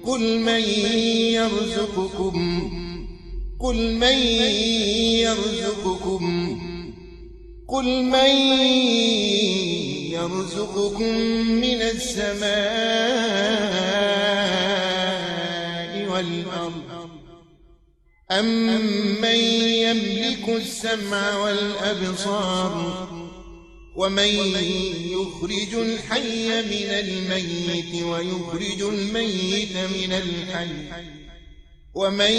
قل من يرزقكم قل من يرزقكم قل من يرزقكم من السماء والأرض أمن يملك السمع والأبصار ومن يخرج الحي من الميت ويخرج الميت من الحي ومن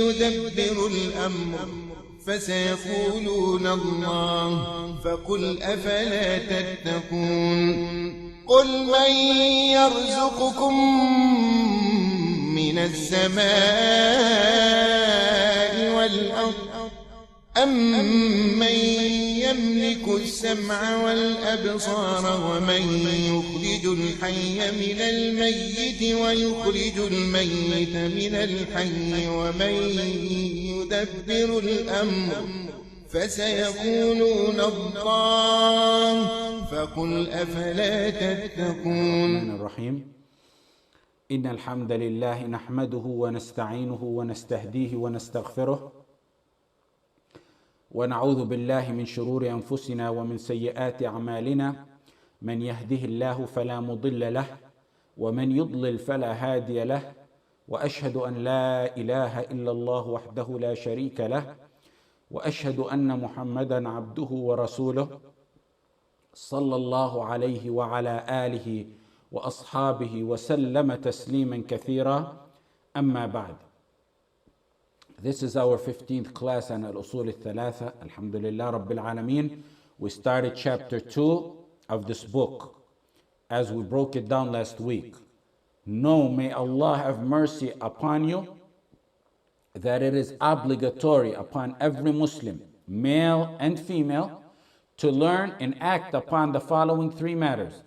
يدبر الأمر فسيقولون الله فقل أفلا تتقون قل من يرزقكم من السماء والأرض أمن يملك السمع والأبصار ومن يخرج الحي من الميت ويخرج الميت من الحي ومن يدبر الأمر فسيقولون الله فقل أفلا تتقون. الرحيم. إن الحمد لله نحمده ونستعينه ونستهديه ونستغفره ونعوذ بالله من شرور أنفسنا ومن سيئات أعمالنا من يهده الله فلا مضل له ومن يضلل فلا هادي له وأشهد أن لا إله إلا الله وحده لا شريك له وأشهد أن محمدا عبده ورسوله صلى الله عليه وعلى آله وأصحابه وسلم تسليما كثيرا. أما بعد. This is our 15th class on Usool Thalaathah. Alhamdulillah Rabbil Alameen. We started chapter 2 of this book as we broke it down last week. Know, may Allah have mercy upon you, that it is obligatory upon every Muslim, male and female, to learn and act upon the following three matters.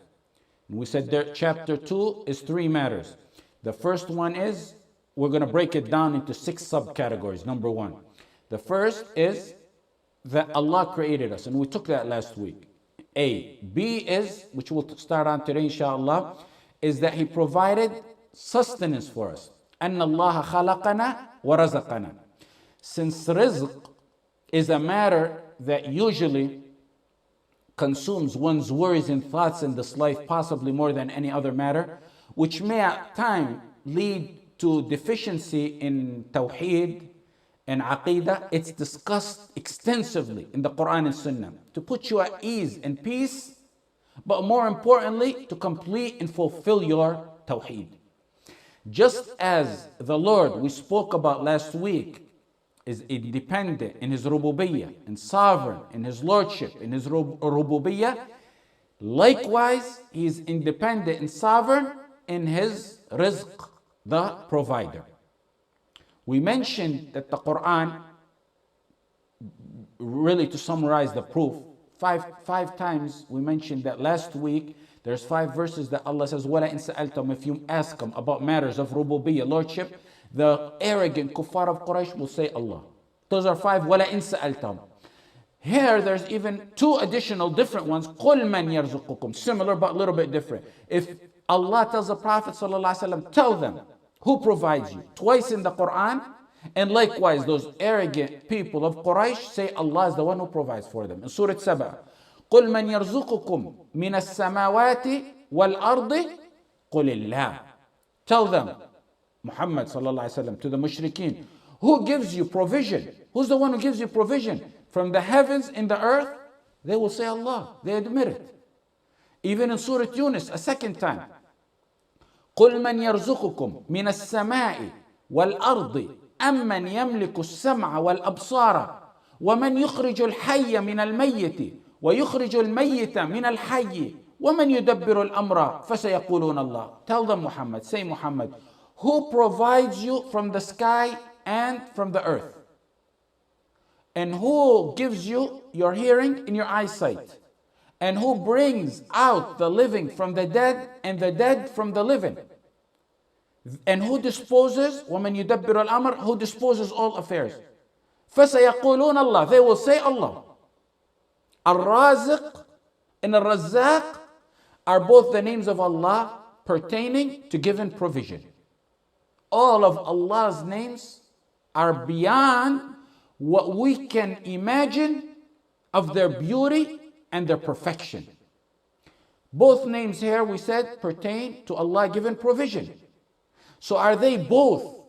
And we said that chapter 2 is three matters. The first one is, we're going to break it down into 6 subcategories. Number 1. The first is that Allah created us, and we took that last week. A. B is, which we'll start on today inshallah, is that He provided sustenance for us. أَنَّ اللَّهَ خَلَقَنَا وَرَزَقَنَا. Since rizq is a matter that usually consumes one's worries and thoughts in this life, possibly more than any other matter, which may at times lead to deficiency in Tawheed and Aqidah, it's discussed extensively in the Quran and Sunnah to put you at ease and peace, but more importantly, to complete and fulfill your Tawheed. Just as the Lord we spoke about last week is independent in His rububiyyah and sovereign in His lordship, in His rububiyyah, likewise He is independent and sovereign in His rizq, the provider. We mentioned that the Quran, really to summarize the proof, five times we mentioned that last week. There's 5 verses that Allah says, وَلَا إِن سَأَلْتَهُمْ, if you ask them about matters of rububiyyah, lordship, the arrogant kuffar of Quraysh will say Allah. Those are 5, وَلَا إِن سَأَلْتَهُمْ. Here there's even 2 additional different ones, قُلْ مَنْ يَرْزُقُكُمْ, similar but a little bit different. If Allah tells the Prophet ﷺ, tell them who provides you, twice in the Quran, and likewise those arrogant people of Quraysh say Allah is the one who provides for them. In Surah Saba, قُلْ مَنْ يَرْزُقُكُمْ مِنَ السَّمَاوَاتِ وَالْأَرْضِ قُلِ اللَّهِ. Tell them, Muhammad ﷺ, to the mushrikeen, who gives you provision? Who's the one who gives you provision from the heavens and the earth? They will say Allah. They admit it. Even in Surah Yunus, a second time, قُلْ مَنْ يَرْزُقُكُمْ مِنَ السَّمَاءِ وَالْأَرْضِ أَمَّنْ يَمْلِكُ السَّمْعَ وَالْأَبْصَارَ وَمَنْ يُخْرِجُ الْحَيَّ مِنَ الْمَيِّتِ وَيُخْرِجُ الْمَيِّتَ مِنَ الْحَيِّ وَمَنْ يُدَبِّرُ الْأَمْرَ فَسَيَقُولُونَ اللَّهُ. Tell them, Muhammad, say Muhammad, who provides you from the sky and from the earth? And who gives you your hearing and your eyesight? And who brings out the living from the dead and the dead from the living? And who disposes, وَمَنْ يُدَبِّرُ الْأَمْرَ, who disposes all affairs? فَسَيَقُولُونَ اللَّهُ. They will say Allah. Ar-Raziq and Ar-Razzaq are both the names of Allah pertaining to given provision. All of Allah's names are beyond what we can imagine of their beauty and their perfection. Both names here, we said, pertain to Allah given provision. So are they both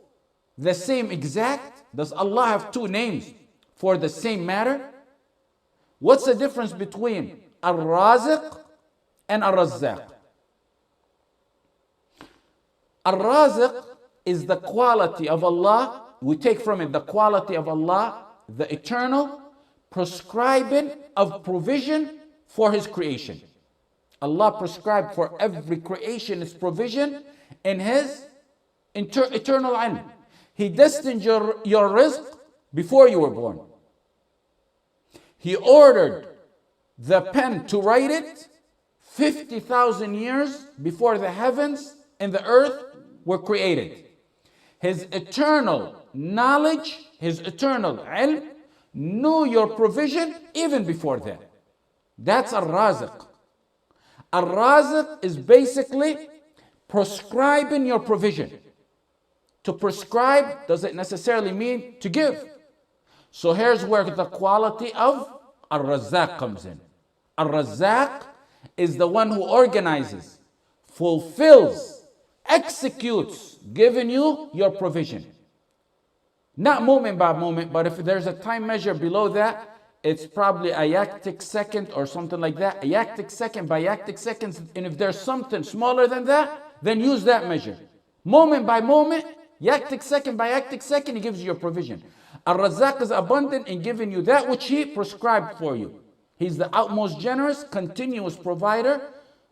the same exact? Does Allah have two names for the same matter? What's the difference between Ar-Raziq and Ar-Razzaq? Ar-Raziq is the quality of Allah. We take from it the quality of Allah, the eternal, prescribing of provision for His creation. Allah prescribed for every creation His provision in His eternal ilm. He destined your rizq before you were born. He ordered the pen to write it 50,000 years before the heavens and the earth were created. His eternal knowledge, His eternal ilm, knew your provision even before that. That's Ar-Raziq. Ar-Raziq is basically prescribing your provision. To prescribe doesn't necessarily mean to give. So here's where the quality of Ar-Razzaq comes in. Ar-Razzaq is the one who organizes, fulfills, executes, giving you your provision. Not moment by moment, but if there's a time measure below that, it's probably a yactic second or something like that. A yactic second by yactic seconds. And if there's something smaller than that, then use that measure. Moment by moment, yactic second by yactic second, He gives you your provision. Ar-Razzaq is abundant in giving you that which He prescribed for you. He's the utmost generous, continuous provider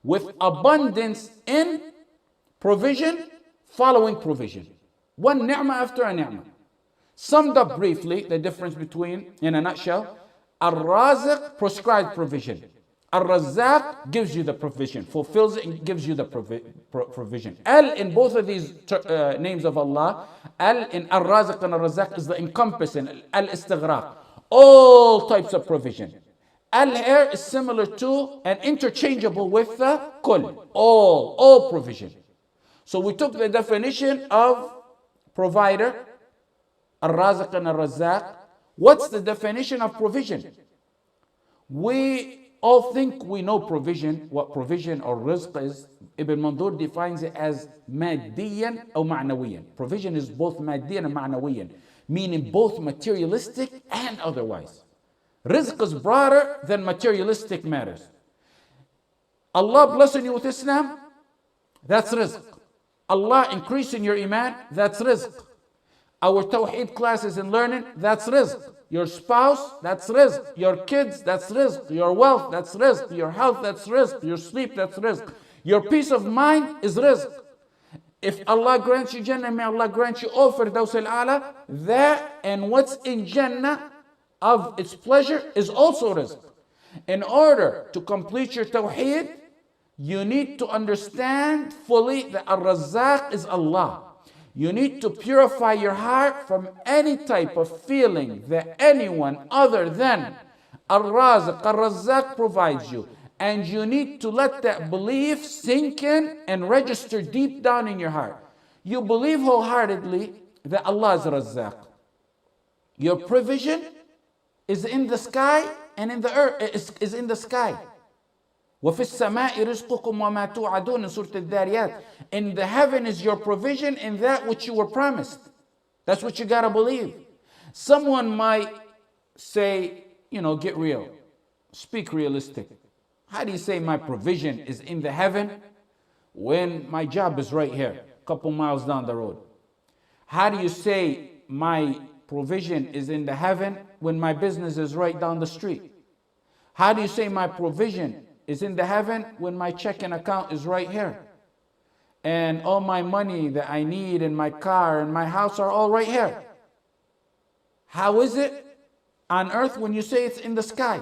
with abundance in provision, following provision. One ni'mah after a ni'mah. Summed up briefly, the difference between, in a nutshell, Ar-Raziq prescribed provision. Ar-Razzaq gives you the provision, fulfills it and gives you the provision. Al in both of these names of Allah, Al in Ar-Raziq and Ar-Razzaq is the encompassing, Al-Istighraq, all types of provision. Al here is similar to and interchangeable with the Kul, all provision. So we took the definition of provider, Ar-Raziq and Ar-Razzaq. What's the definition of provision? We all think we know provision, what provision or rizq is. Ibn Mandur defines it as maddiyan or ma'nawiyan. Provision is both maddiyan and ma'nawiyan, meaning both materialistic and otherwise. Rizq is broader than materialistic matters. Allah blessing you with Islam, that's rizq. Allah increasing your iman, that's rizq. Our Tawheed classes and learning, that's rizq. Your spouse, that's rizq. Your kids, that's rizq. Your wealth, that's rizq. Your health, that's rizq. Your sleep, that's rizq. Your peace of mind is rizq. If Allah grants you Jannah, may Allah grant you all Firdaus al-A'la. That and what's in Jannah of its pleasure is also rizq. In order to complete your Tawheed, you need to understand fully that Ar-Razzaq is Allah. You need to purify your heart from any type of feeling that anyone other than Ar-Raziq, Ar-Razzaq provides you. And you need to let that belief sink in and register deep down in your heart. You believe wholeheartedly that Allah is Razzaq. Your provision is in the sky and in the earth, is in the sky. وَفِي السَّمَاءِ رِزْقُكُمْ وَمَا تُوعَدُونَ in Surah Al-Dhariyat. In the heaven is your provision in that which you were promised. That's what you gotta believe. Someone might say, get real. Speak realistic. How do you say my provision is in the heaven when my job is right here, a couple miles down the road? How do you say my provision is in the heaven when my business is right down the street? How do you say my provision is in the heaven when my checking account is right here? And all my money that I need in my car and my house are all right here. How is it on earth when you say it's in the sky?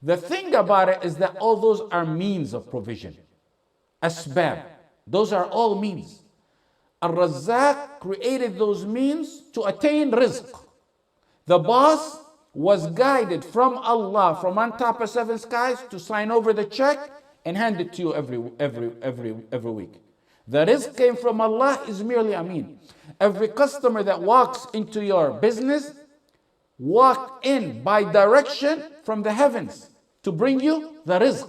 The thing about it is that all those are means of provision. Asbab. Those are all means. Ar-Razzaq created those means to attain rizq. The boss was guided from Allah from on top of 7 skies to sign over the check and hand it to you every week. The rizq came from Allah is merely a mean. Every customer that walks into your business walk in by direction from the heavens to bring you the rizq.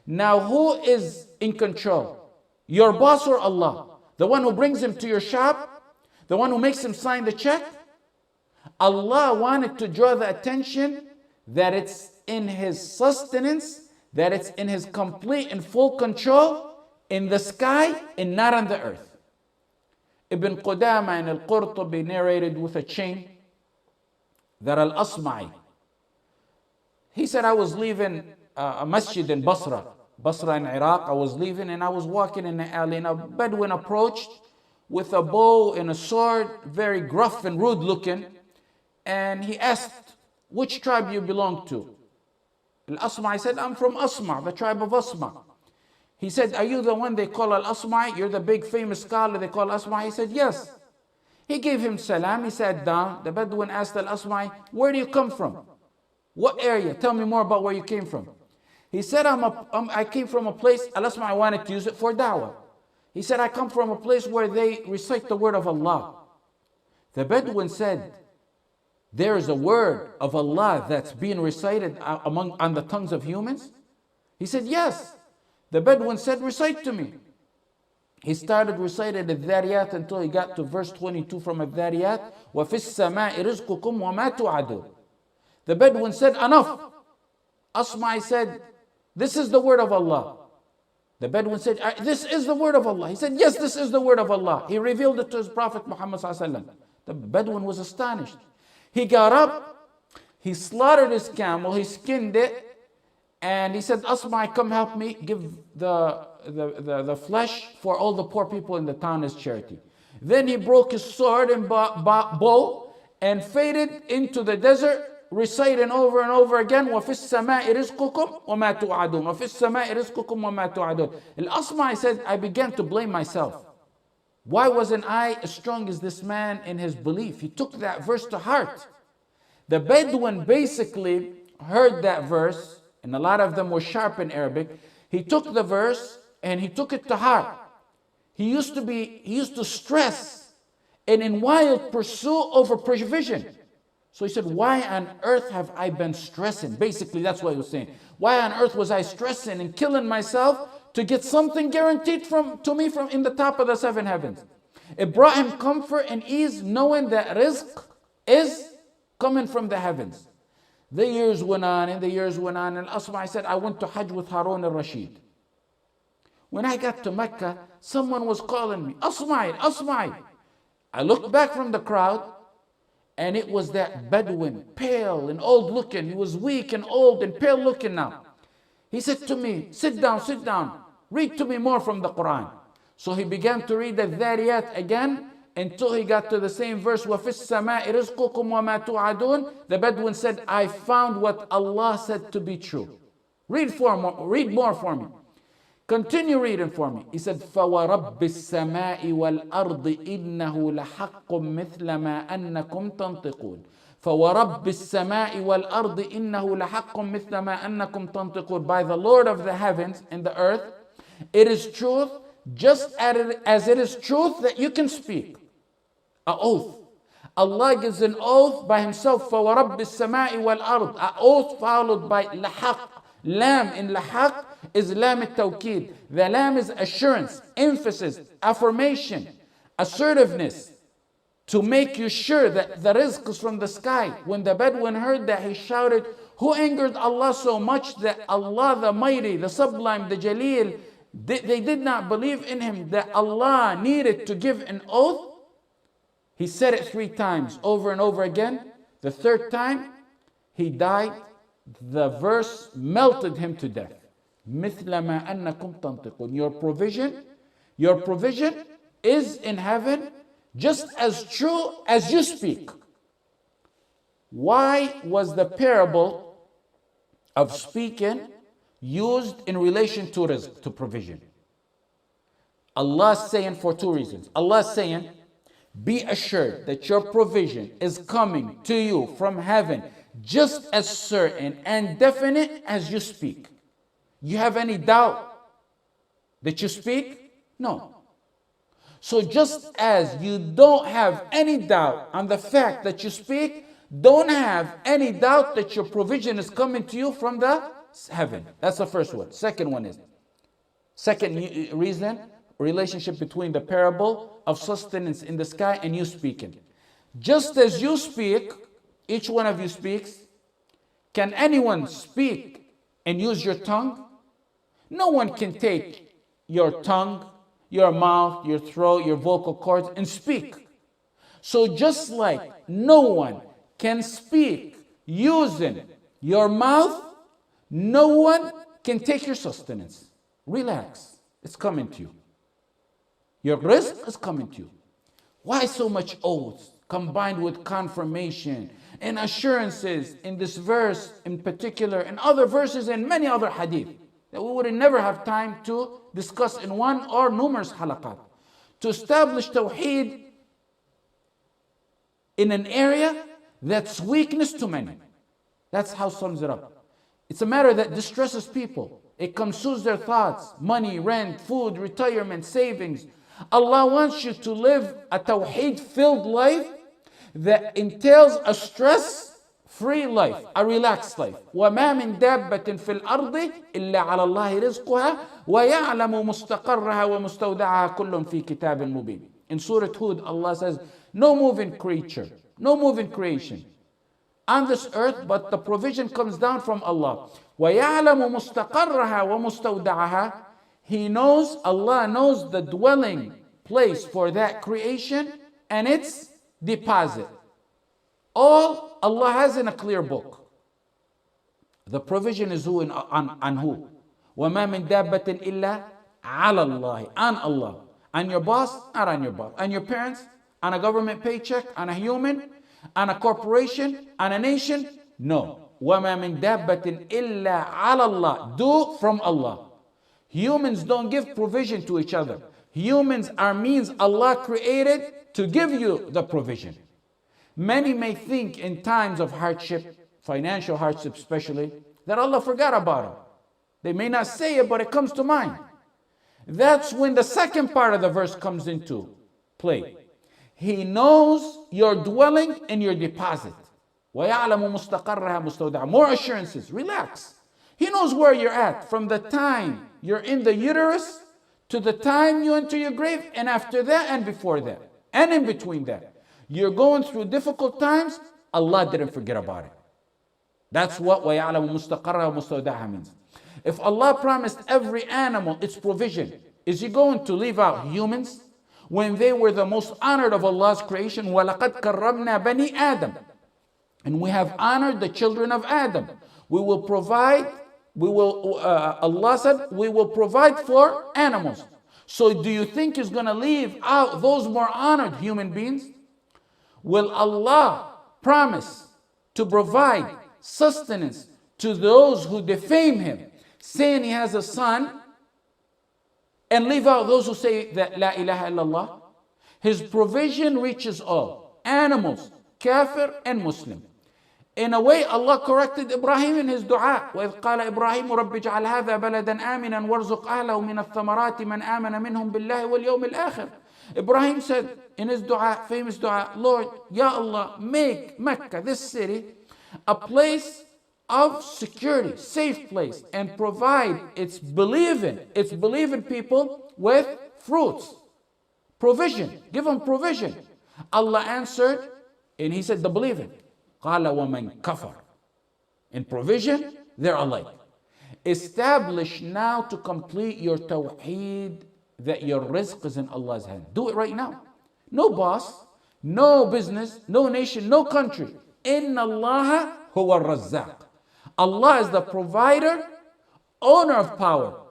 Now who is in control? Your boss or Allah? The one who brings him to your shop? The one who makes him sign the check? Allah wanted to draw the attention that it's in His sustenance, that it's in His complete and full control in the sky and not on the earth. Ibn Qudama and Al-Qurtubi narrated with a chain that Al-Asma'i, he said, I was leaving a masjid in Basra in Iraq. I was leaving and I was walking in the alley and a Bedouin approached with a bow and a sword, very gruff and rude looking. And he asked, which tribe you belong to? Al-Asma'i said, I'm from Asma, the tribe of Asma. He said, are you the one they call Al-Asma'i? You're the big famous scholar they call Asma'i? He said, yes. He gave him salam, he sat down. The Bedouin asked Al-Asma'i, where do you come from? What area? Tell me more about where you came from. He said, I came from a place, Al-Asma'i wanted to use it for da'wah. He said, I come from a place where they recite the word of Allah. The Bedouin said, there is a word of Allah that's being recited on the tongues of humans? He said, yes. The Bedouin said, recite to me. He started reciting Al-Dhariyat until he got to verse 22 from Al-Dhariyat. وَفِي السَّمَاءِ رِزْقُكُمْ وَمَا تُوعَدُونَ. The Bedouin said, enough. Asma'i said, this is the word of Allah. The Bedouin said, this is the word of Allah. He said, yes, this is the word of Allah. He revealed it to his Prophet Muhammad ﷺ. The Bedouin was astonished. He got up, he slaughtered his camel, he skinned it, and he said, Asma'i, come help me give the flesh for all the poor people in the town as charity. Then he broke his sword and bow and faded into the desert, reciting over and over again, وَفِي السَّمَاءِ رِزْقُكُمْ وَمَا تُوعَدُونَ وَفِي السَّمَاءِ رِزْقُكُمْ وَمَا تُوعَدُونَ. Al-Asma'i said, I began to blame myself. Why wasn't I as strong as this man in his belief? He took that verse to heart. The Bedouin basically heard that verse, and a lot of them were sharp in Arabic. He took the verse and he took it to heart. He used to stress and in wild pursuit over provision. So he said, why on earth have I been stressing? Basically, that's what he was saying. Why on earth was I stressing and killing myself to get something guaranteed to me from in the top of the seven heavens? It brought him comfort and ease knowing that rizq is coming from the heavens. The years went on and the years went on, and Asma'i said, I went to Hajj with Harun al-Rashid. When I got to Mecca, someone was calling me, Asma'i, Asma'i. I looked back from the crowd, and it was that Bedouin, pale and old looking. He was weak and old and pale looking now. He said to me, sit down, read to me more from the Quran. So he began to read the Dhariyat again until he got to the same verse, وَفِي السَّمَاءِ رِزْقُكُمْ وَمَا تُوعَدُونَ. The Bedouin said, I found what Allah said to be true. Read more for me. Continue reading for me. He said, فَوَرَبِّ السَّمَاءِ وَالْأَرْضِ إِنَّهُ لَحَقٌّ مِثْلَ مَا أَنَّكُمْ تَنْطِقُونَ. فَوَرَبِّ السَّمَاءِ وَالْأَرْضِ إِنَّهُ لَحَقٌّ مِثْلَ مَا أَنَّكُمْ تَنْطِقُونَ. By the Lord of the heavens and the earth, it is truth, just as it is truth that you can speak. An oath. Allah gives an oath by Himself. فَوَرَبِّ السَّمَاءِ وَالْأَرْضِ. An oath followed by lahaq. Lam in lahaq is lam al-tawkeed. The lam is assurance, emphasis, affirmation, assertiveness, to make you sure that the rizq is from the sky. When the Bedouin heard that, he shouted, who angered Allah so much that Allah the mighty, the sublime, the jaleel, they did not believe in Him, that Allah needed to give an oath? He said it 3 times over and over again. The 3rd time, he died. The verse melted him to death. مِثْلَ مَا أَنَّكُمْ تَنْطِقُونَ. Your provision is in heaven just as true as you speak. Why was the parable of speaking used in relation to rizq, to provision? Allah is saying for 2 reasons. Allah is saying, be assured that your provision is coming to you from heaven just as certain and definite as you speak. You have any doubt that you speak? No. So just as you don't have any doubt on the fact that you speak, don't have any doubt that your provision is coming to you from the heaven. That's the first one. Second one is, second reason, relationship between the parable of sustenance in the sky and you speaking. Just as you speak, each one of you speaks, can anyone speak and use your tongue? No one can take your tongue, your mouth, your throat, your vocal cords and speak. So just like no one can speak using your mouth, no one can take your sustenance. Relax, it's coming to you. Your rizq is coming to you. Why so much oaths combined with confirmation and assurances in this verse in particular, and other verses and many other hadith that we would never have time to discuss in one or numerous halaqat, to establish Tawheed in an area that's weakness to many. That's how sums it up. It's a matter that distresses people. It consumes their thoughts, money, rent, food, retirement, savings. Allah wants you to live a Tawheed-filled life that entails a stress-free life, a relaxed life. وَمَا مِن دَابَّةٍ فِي الْأَرْضِ إِلَّا عَلَى اللَّهِ رِزْقُهَا وَيَعْلَمُ مُسْتَقَرَّهَا وَمُسْتَوْدَعَهَا كُلٌّ فِي كِتَابٍ مُبِينٍ. In Surah Hud, Allah says, no moving creature, no moving creation on this earth, but the provision comes down from Allah. وَيَعْلَمُ مُسْتَقَرَّهَا وَمُسْتَوْدَعَهَا. He knows, Allah knows the dwelling place for that creation and its deposit. All Allah has in a clear book. The provision is who on who? وَمَا مِن دَابَّةٍ إِلَّا عَلَى اللَّهِ. On Allah. On your boss? Not on your boss. On your parents? On a government paycheck? On a human? On a corporation? On a nation? No. وَمَا مِن دَابَّةٍ إِلَّا عَلَى اللَّهِ. Do from Allah. Humans don't give provision to each other. Humans are means Allah created to give you the provision. Many may think in times of hardship, financial hardship especially, that Allah forgot about them. They may not say it, but it comes to mind. That's when the second part of the verse comes into play. He knows your dwelling and your deposit. وَيَعْلَمُ مُسْتَقَرَّهَا مُسْتَوْدَعَهَا. More assurances, relax. He knows where you're at from the time you're in the uterus to the time you enter your grave, and after that and before that and in between that. You're going through difficult times, Allah didn't forget about it. That's what وَيَعْلَمُ مُسْتَقَرَّهَا وَمُسْتَوْدَعَهَا means. If Allah promised every animal its provision, is He going to leave out humans when they were the most honored of Allah's creation? وَلَقَدْ كَرَّمْنَا بَنِي آدَمَ. And we have honored the children of Adam. We will provide, Allah said, we will provide for animals. So do you think He's going to leave out those more honored human beings? Will Allah promise to provide sustenance to those who defame Him, saying He has a son, and leave out those who say that La ilaha illallah? His provision reaches all, animals, kafir and Muslim. In a way, Allah corrected Ibrahim in his dua. وَإِذْ قَالَ إِبْرَاهِيمُ رَبِّ اجْعَلْ هَذَا بَلَدًا آمِنًا وَارْزُقْ أَهْلَهُ مِنَ الثَّمَرَاتِ مَنْ آمَنَ مِنْهُمْ بِاللَّهِ وَالْيَوْمِ الْآخِرِ. Ibrahim said in his dua, famous dua, Lord, Ya Allah, make Mecca, this city, a place of security, safe place, and provide its believing people with fruits, provision, give them provision. Allah answered, and He said, the believing. قَالَ وَمَنْ كَفَرَ. In provision, they're alike. Establish now to complete your Tawheed that your rizq is in Allah's hand. Do it right now. No boss, no business, no nation, no country. إِنَّ اللَّهَ هُوَ الرَّزَّاقُ. Allah is the provider, owner of power,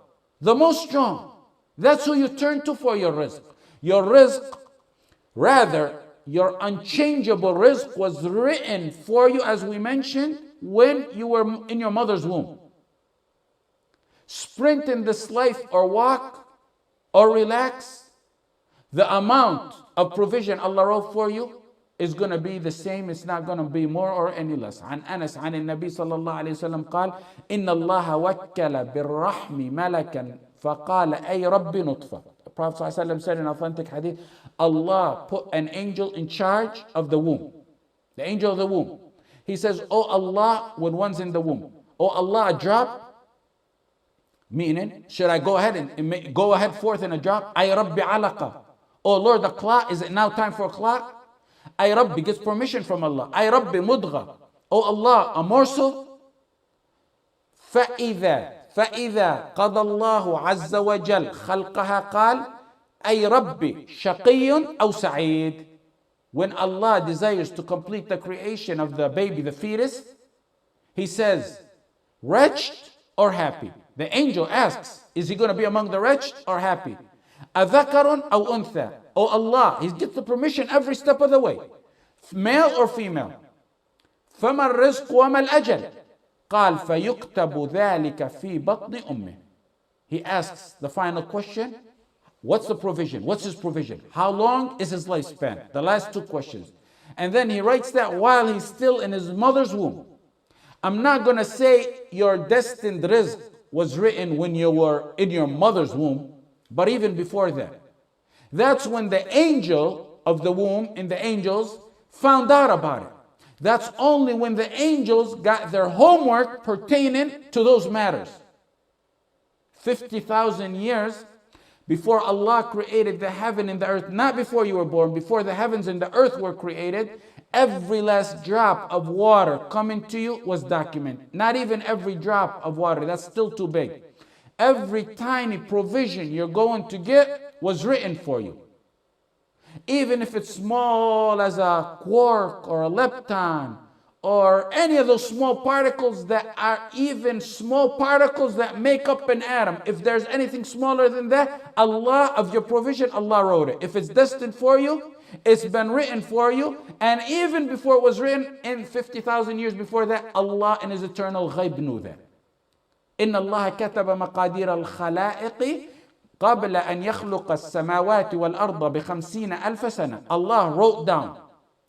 the most strong. That's who you turn to for your rizq. Your rizq, rather, your unchangeable rizq was written for you, as we mentioned, when you were in your mother's womb. Sprint in this life or walk or relax, the amount of provision Allah wrote for you is going to be the same. It's not going to be more or any less. عن أنس عن النبي صلى الله عليه وسلم قال إن الله وكل بالرحم ملكا فقال أي رب نطفة. The Prophet ﷺ said in authentic hadith, Allah put an angel in charge of the womb. The angel of the womb. He says, oh Allah, when one's in the womb, oh Allah, a drop? Meaning, should I go ahead and go ahead forth in a drop? Ay Rabbi alaqa. Oh Lord, the clot, is it now time for a clot? Ay Rabbi gets permission from Allah. Ay Rabbi mudgha. Oh Allah, a morsel? فإذا قضى الله عز وجل خلقها قال أي ربي شقي أو سعيد. When Allah desires to complete the creation of the baby, the fetus, He says, wretched or happy? The angel asks, is he going to be among the wretched or happy? أذكر أو أنثى. Oh Allah, He gets the permission every step of the way. Male or female? فما الرزق وما الأجل؟ قال فيكتب ذلك في بطن أمه. He asks the final question, what's the provision? What's his provision? How long is his lifespan? The last two questions. And then he writes that while he's still in his mother's womb. I'm not going to say your destined rizq was written when you were in your mother's womb, but even before that. That's when the angel of the womb and the angels found out about it. That's only when the angels got their homework pertaining to those matters. 50,000 years before Allah created the heaven and the earth, not before you were born, before the heavens and the earth were created, every last drop of water coming to you was documented. Not even every drop of water, that's still too big. Every tiny provision you're going to get was written for you. Even if it's small as a quark or a lepton or any of those small particles that are even small particles that make up an atom. If there's anything smaller than that, Allah, of your provision, Allah wrote it. If it's destined for you, it's been written for you. And even before it was written, in 50,000 years before that, Allah in His eternal ghaib knew that. إن الله كتب مقادير الخلائق قبل أن يخلق السماوات والأرض ب50 ألف سنة. Allah wrote down,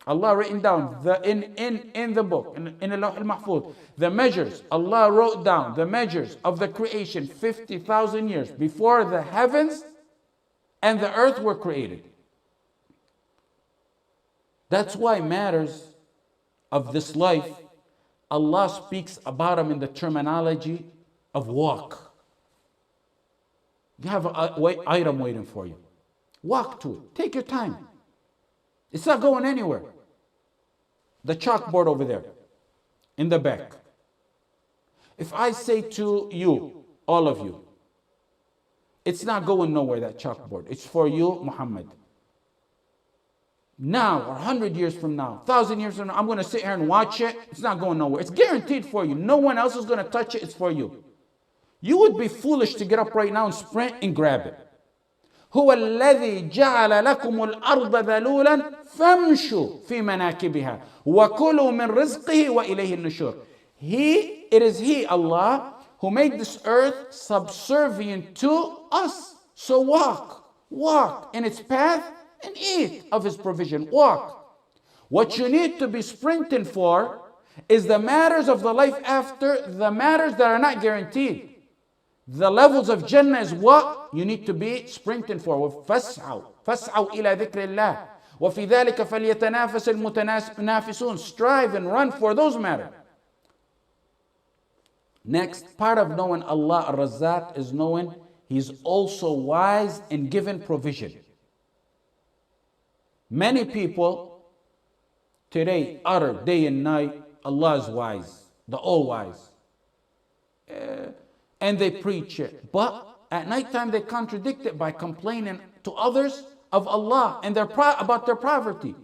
Allah written down in the book, in Al-Lawh al-Mahfuz, the measures. Allah wrote down the measures of the creation 50,000 years before the heavens and the earth were created. That's why matters of this life, Allah speaks about them in the terminology of walk. You have an item waiting for you. Walk to it. Take your time. It's not going anywhere. The chalkboard over there, in the back. If I say to you, all of you, it's not going nowhere, that chalkboard. It's for you, Muhammad. Now, or 100 years from now, 1,000 years from now, I'm going to sit here and watch it. It's not going nowhere. It's guaranteed for you. No one else is going to touch it. It's for you. You would be foolish to get up right now and sprint and grab it. هو الذي جعل لكم الأرض ذلولا فامشوا في مناكبها وكلوا من رزقه وإليه النشور. It is He, Allah, who made this earth subservient to us. So walk in its path and eat of His provision. Walk. What you need to be sprinting for is the matters of the life after, the matters that are not guaranteed. The levels of Jannah is what you need to be sprinting for. فَاسْعَوْا إِلَى ذِكْرِ اللَّهِ وَفِي ذَلِكَ فَلْيَتَنَافَسِ الْمُتَنَافِسُونَ. Strive and run for those matters. Next, part of knowing Allah Ar-Razzaq is knowing He's also wise in giving provision. Many people today utter day and night, Allah is wise, the all-wise. And they preach it. But at nighttime they contradict it by complaining to others of Allah and about their poverty.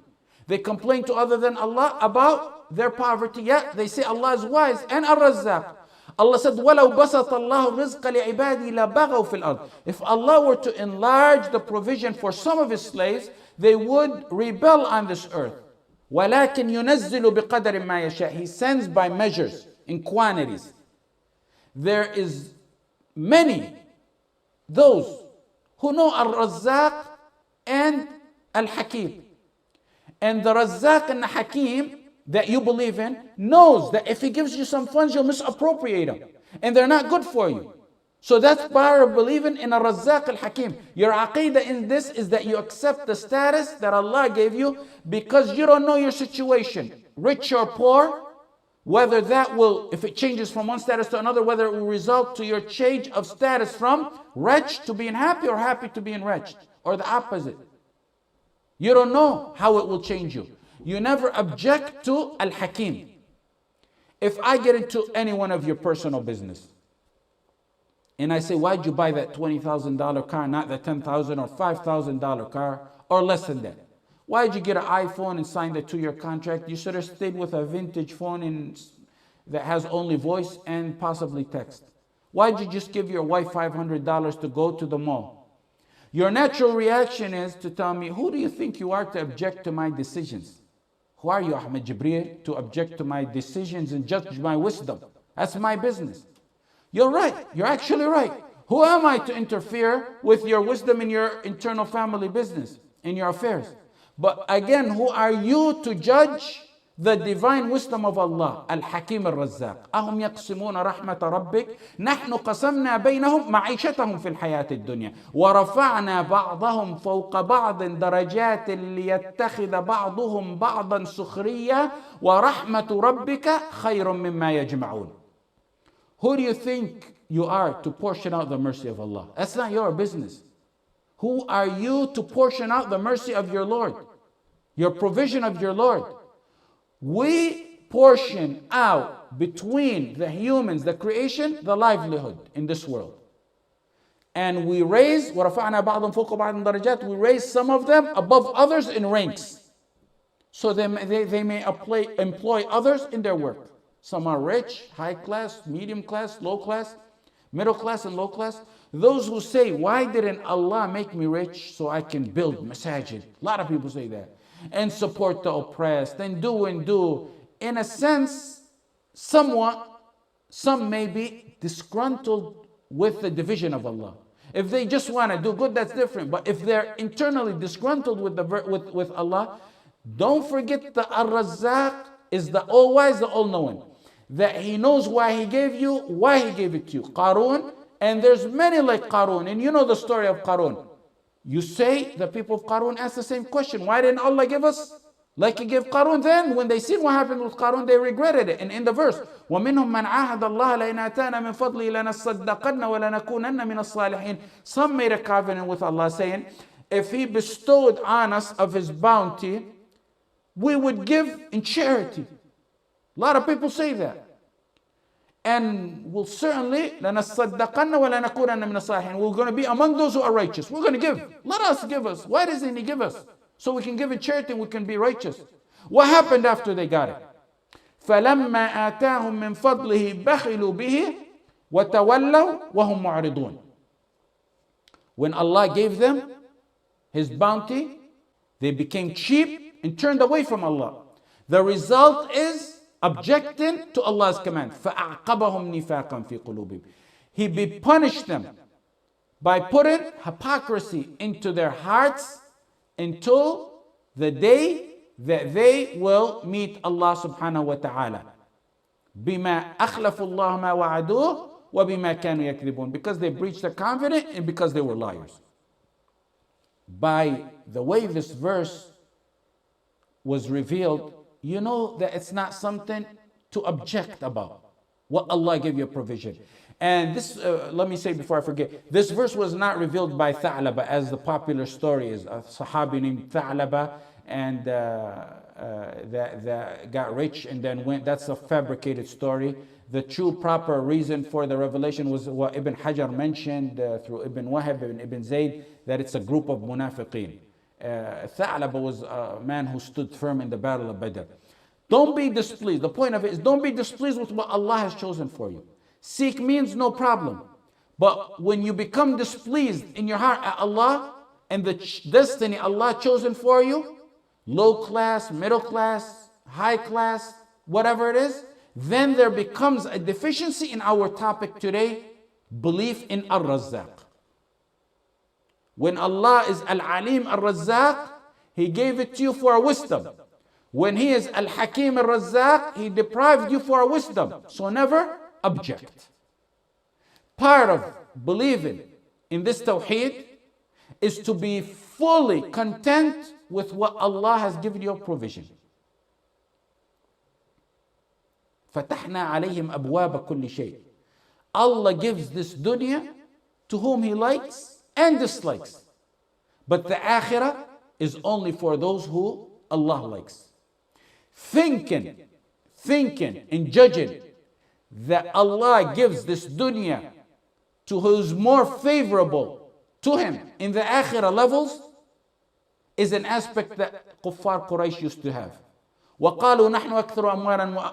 They complain to other than Allah about their poverty. Yet they say Allah is wise and Ar-Razzaq. Allah said, وَلَوْ بَسَطَ اللَّهُ الرِّزْقَ لِعِبَادِهِ لَبَغَوْا فِي الْأَرْضِ. If Allah were to enlarge the provision for some of His slaves, they would rebel on this earth. وَلَكِنْ يُنَزِّلُ بِقَدَرٍ مَا يَشَاءُ. He sends by measures, in quantities. There is many, those who know Al-Razzaq and Al-Hakim. And the Razzaq and the Hakim that you believe in knows that if He gives you some funds, you'll misappropriate them. And they're not good for you. So that's part of believing in a Razzaq al-Hakim. Your aqidah in this is that you accept the status that Allah gave you because you don't know your situation, rich or poor, whether that will, if it changes from one status to another, whether it will result to your change of status from wretched to being happy or happy to being wretched, or the opposite. You don't know how it will change you. You never object to al-Hakim. If I get into any one of your personal business, and I say, why'd you buy that $20,000 car, not the $10,000 or $5,000 car, or less than that? Why'd you get an iPhone and sign the 2-year contract? You should have stayed with a vintage phone that has only voice and possibly text. Why'd you just give your wife $500 to go to the mall? Your natural reaction is to tell me, who do you think you are to object to my decisions? Who are you, Ahmed Jibreel, to object to my decisions and judge my wisdom? That's my business. You're right. You're actually right. Who am I to interfere with your wisdom in your internal family business, in your affairs? But again, who are you to judge the divine wisdom of Allah? Al-Hakim al-Razzaq. أهم يقسمون رحمة ربك نحن قسمنا بينهم معيشتهم في الحياة الدنيا ورفعنا بعضهم فوق بعض درجات ليتخذ بعضهم بعضا سخريا ورحمة ربك خير مما يجمعون. Who do you think you are to portion out the mercy of Allah? That's not your business. Who are you to portion out the mercy of your Lord? Your provision of your Lord. We portion out between the humans, the creation, the livelihood in this world. And we raise, وَرَفَعْنَا بَعْضًا فَوْقَ بَعْضٍ دَرَجَاتٍ, we raise some of them above others in ranks. So they may employ others in their work. Some are rich, high class, medium class, low class, middle class and low class. Those who say, why didn't Allah make me rich so I can build masajid? A lot of people say that. And support the oppressed and do. In a sense, some may be disgruntled with the division of Allah. If they just want to do good, that's different. But if they're internally disgruntled with Allah, don't forget that Ar-Razzaq is the all-wise, the all-knowing. That He knows why He gave you, why He gave it to you. Qarun, and there's many like Qarun, and you know the story of Qarun. You say the people of Qarun ask the same question. Why didn't Allah give us like He gave Qarun? Then when they seen what happened with Qarun, they regretted it. And in the verse, وَمِنْهُمْ مَنْ عَاهَدَ اللَّهَ لَإِنْ آتَانَا مِنْ فَضْلِهِ لَنَصَّدَّقَنَّ وَلَنَكُونَنَّ مِنَ الصَّالِحِينَ. Some made a covenant with Allah saying, if He bestowed on us of His bounty, we would give in charity. A lot of people say that. And we'll certainly, لَنَصَّدَّقَنَّ وَلَنَكُونَنَّ مِنَ الصَّالِحِينَ. We're going to be among those who are righteous. We're going to give. Let us give us. Why doesn't He give us? So we can give in charity and we can be righteous. What happened after they got it? فَلَمَّا آتَاهُم مِّن فَضْلِهِ بَخِلُوا بِهِ وَتَوَلَّوْا وَهُمْ مُعْرِضُونَ. When Allah gave them His bounty, they became cheap and turned away from Allah. The result is objecting to Allah's command. فَأَعْقَبَهُمْ نِفَاقًا فِي قُلُوبِهِمْ. He punished them by putting hypocrisy into their hearts until the day that they will meet Allah subhanahu wa ta'ala. بِمَا أَخْلَفُوا اللَّهَ مَا وَعَدُوهُ وَبِمَا كَانُوا يَكْذِبُونَ. Because they breached their covenant and because they were liars. By the way this verse was revealed, you know that it's not something to object about. What Allah gave you a provision. And this, let me say before I forget, this verse was not revealed by Thalaathah, as the popular story is. A Sahabi named Thalaathah, and that got rich and then went. That's a fabricated story. The true proper reason for the revelation was what Ibn Hajar mentioned through Ibn Wahab and Ibn Zayd, that it's a group of munafiqeen. Thalaathah was a man who stood firm in the battle of Badr. Don't be displeased. The point of it is, don't be displeased with what Allah has chosen for you. Seek means no problem. But when you become displeased in your heart at Allah and the destiny Allah chosen for you, low class, middle class, high class, whatever it is, then there becomes a deficiency in our topic today, belief in Ar-Razzaq. When Allah is Al-Alim Ar-Razzaq, He gave it to you for a wisdom. When He is Al-Hakim Ar-Razzaq, He deprived you for a wisdom. So never object. Part of believing in this Tawheed is to be fully content with what Allah has given you provision. فتحنا عليهم أبواب كل شيء. Allah gives this dunya to whom He likes and dislikes. But the akhirah is only for those who Allah likes. Thinking and judging that Allah gives this dunya to who is more favorable to Him in the akhirah levels is an aspect that Kuffar Quraysh used to have. وَقَالُوا نَحْنُ أَكْثَرُ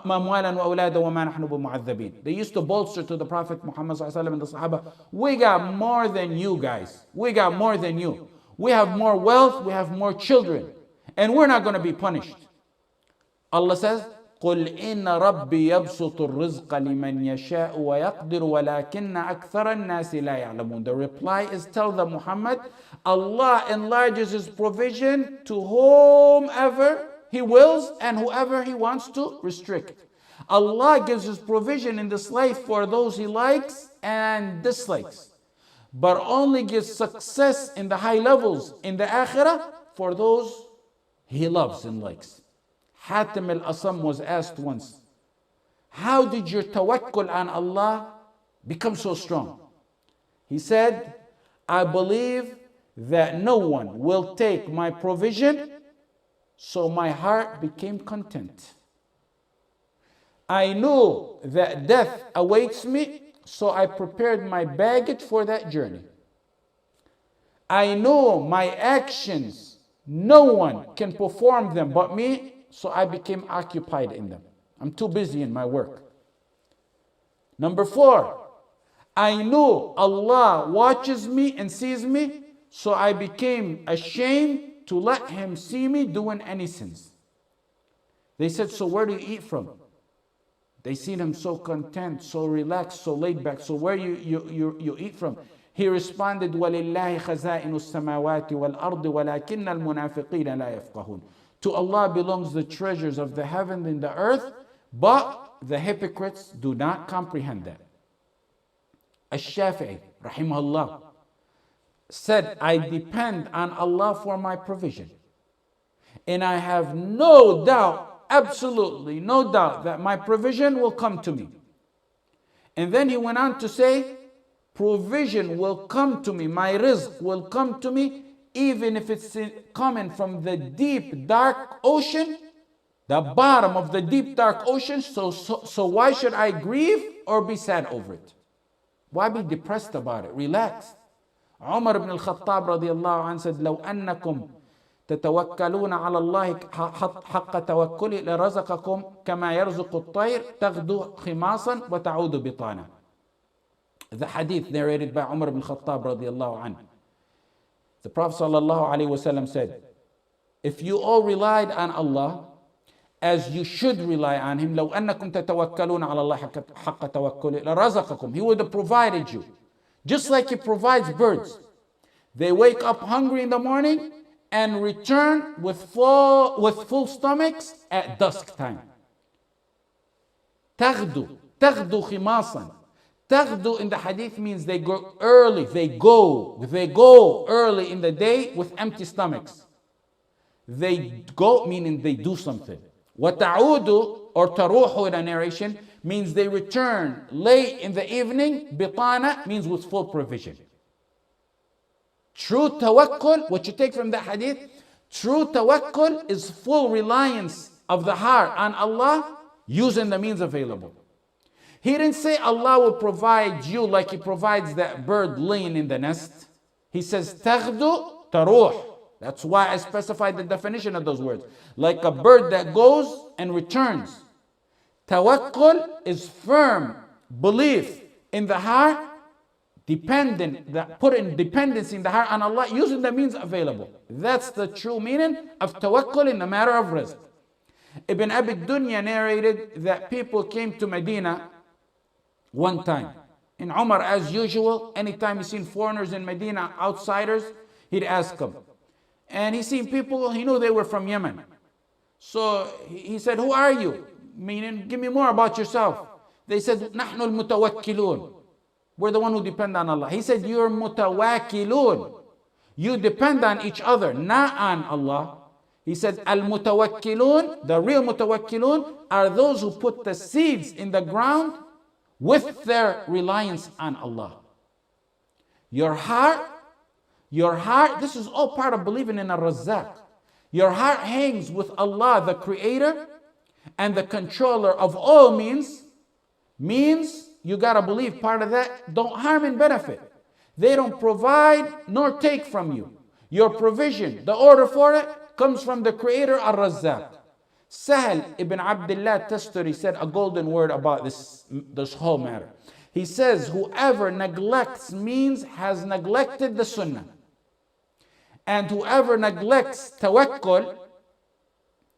أَمْوَالًا وَأَوْلَادًا وَمَا نَحْنُ بِمُعَذَّبِينَ. They used to bolster to the Prophet Muhammad ﷺ and the Sahaba, we got more than you guys. We got more than you. We have more wealth, we have more children, and we're not going to be punished. Allah says, قُلْ إِنَّ رَبِّي يَبْسُطُ الرِّزْقَ لِمَنْ يَشَاءُ وَيَقْدِرُ وَلَكِنَّ أَكْثَرَ النَّاسِ لَا يَعْلَمُونَ. The reply is, tell them, Muhammad, Allah enlarges His provision to whomever He wills and whoever He wants to restrict. Allah gives His provision in this life for those He likes and dislikes, but only gives success in the high levels in the akhirah for those He loves and likes. Hatim al-Asam was asked once, how did your tawakkul on Allah become so strong? He said, I believe that no one will take my provision, so my heart became content. I knew that death awaits me, so I prepared my baggage for that journey. I know my actions, no one can perform them but me, so I became occupied in them. I'm too busy in my work. Number 4, I knew Allah watches me and sees me, so I became ashamed to let Him see me doing any sins. They said, so where do you eat from? They seen him so content, so relaxed, so laid back. So where you eat from? He responded, وَلِلَّهِ خَزَائِنُ السَّمَاوَاتِ وَالْأَرْضِ وَلَكِنَّ الْمُنَافِقِينَ لَا يَفْقَهُونَ. To Allah belongs the treasures of the heaven and the earth, but the hypocrites do not comprehend that. Ash-Shafi'i, rahimahullah, said, I depend on Allah for my provision. And I have no doubt, absolutely no doubt, that my provision will come to me. And then he went on to say, provision will come to me, my rizq will come to me, even if it's coming from the deep, dark ocean, the bottom of the deep, dark ocean. So why should I grieve or be sad over it? Why be depressed about it? Relax. Umar ibn al-Khattab radiyallahu anhu said, لو أنكم تتوكلون على الله حق توكله لرزقكم كما يرزق الطير تغدو خماصا وتعود بطانا. The hadith narrated by Umar ibn al-Khattab radiyallahu anhu. The Prophet sallallahu alaihi wasallam said, if you all relied on Allah as you should rely on Him, لو أنكم تتوكلون على الله حق توكله لرزقكم, He would have provided you. Just like He provides birds. They wake up hungry in the morning and return with full stomachs at dusk time. تغدو خماصا. Taghdu in the hadith means they go early, they go early in the day with empty stomachs. They go, meaning they do something. وَتَعُودُ or taruhu in a narration means they return late in the evening. Bitana means with full provision. True tawakkul, what you take from the hadith, true tawakkul is full reliance of the heart on Allah using the means available. He didn't say Allah will provide you like He provides that bird laying in the nest. He says, taghdu taruh. That's why I specified the definition of those words. Like a bird that goes and returns. Tawakkul is firm belief in the heart, putting dependency in the heart on Allah, using the means available. That's the true meaning of tawakkul in the matter of rizq. Ibn Abi Dunya narrated that people came to Medina one time. And Umar, as usual, anytime he seen foreigners in Medina, outsiders, he'd ask them. And he seen people, he knew they were from Yemen. So he said, who are you? Meaning, give me more about yourself. They said, نحن المتوكلون. We're the one who depend on Allah. He said, you're mutawakkilun. You depend on each other, not on Allah. He said, al-mutawakkilun, the real mutawakkilun, are those who put the seeds in the ground with their reliance on Allah. Your heart, this is all part of believing in Ar-Razzaq. Your heart hangs with Allah, the creator and the controller of all means you gotta believe part of that don't harm and benefit. They don't provide nor take from you. Your provision, the order for it, comes from the creator Ar-Razzaq. Sahl ibn Abdullah Tasturi said a golden word about this whole matter. He says, whoever neglects means has neglected the sunnah. And whoever neglects tawakkul,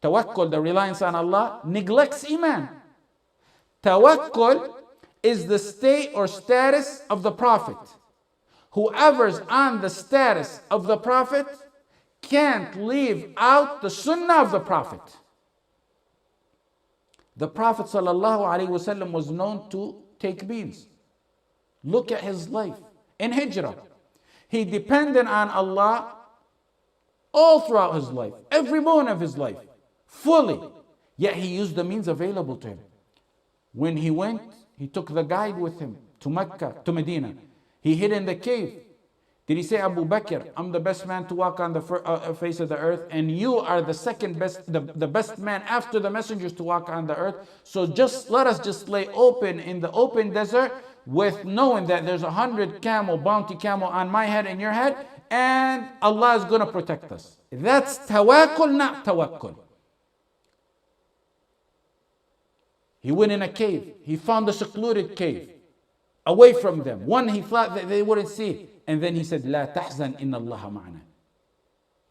the reliance on Allah, neglects iman. Tawakkul is the state or status of the Prophet. Whoever's on the status of the Prophet can't leave out the sunnah of the Prophet. The Prophet ﷺ was known to take beans. Look at his life in Hijrah. He depended on Allah all throughout his life, every moment of his life, fully. Yet he used the means available to him. When he went, he took the guide with him to Mecca, to Medina. He hid in the cave. Did he say, Abu Bakr, I'm the best man to walk on the face of the earth, and you are the second best, the best man after the messengers to walk on the earth? So let us just lay open in the open desert with knowing that there's 100 bounty camel on my head and your head, and Allah is going to protect us. That's tawakkul, not tawakkul. He went in a cave. He found a secluded cave, away from them. One he thought that they wouldn't see. And then he said, La tahzan inna Allah ma'ana.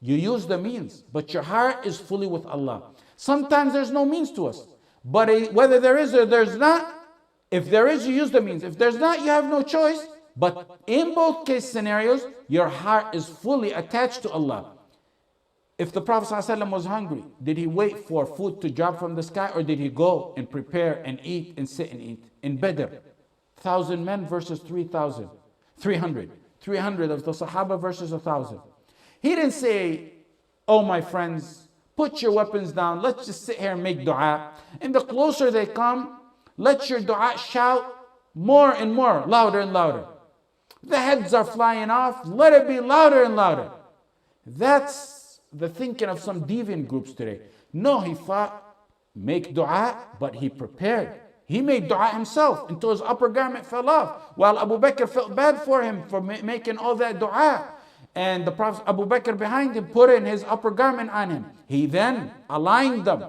You use the means, but your heart is fully with Allah. Sometimes there's no means to us. But whether there is or there's not, if there is, you use the means. If there's not, you have no choice. But in both case scenarios, your heart is fully attached to Allah. If the Prophet ﷺ was hungry, did he wait for food to drop from the sky, or did he go and prepare and eat and sit and eat? In Badr, 1,000 men versus 300. 300 of the Sahaba versus 1,000. He didn't say, oh my friends, put your weapons down, let's just sit here and make dua. And the closer they come, let your dua shout more and more, louder and louder. The heads are flying off, let it be louder and louder. That's the thinking of some deviant groups today. No, he thought, make dua, but he prepared. He made dua himself until his upper garment fell off, while Abu Bakr felt bad for him for making all that dua. And the Prophet Abu Bakr behind him put in his upper garment on him. He then aligned them.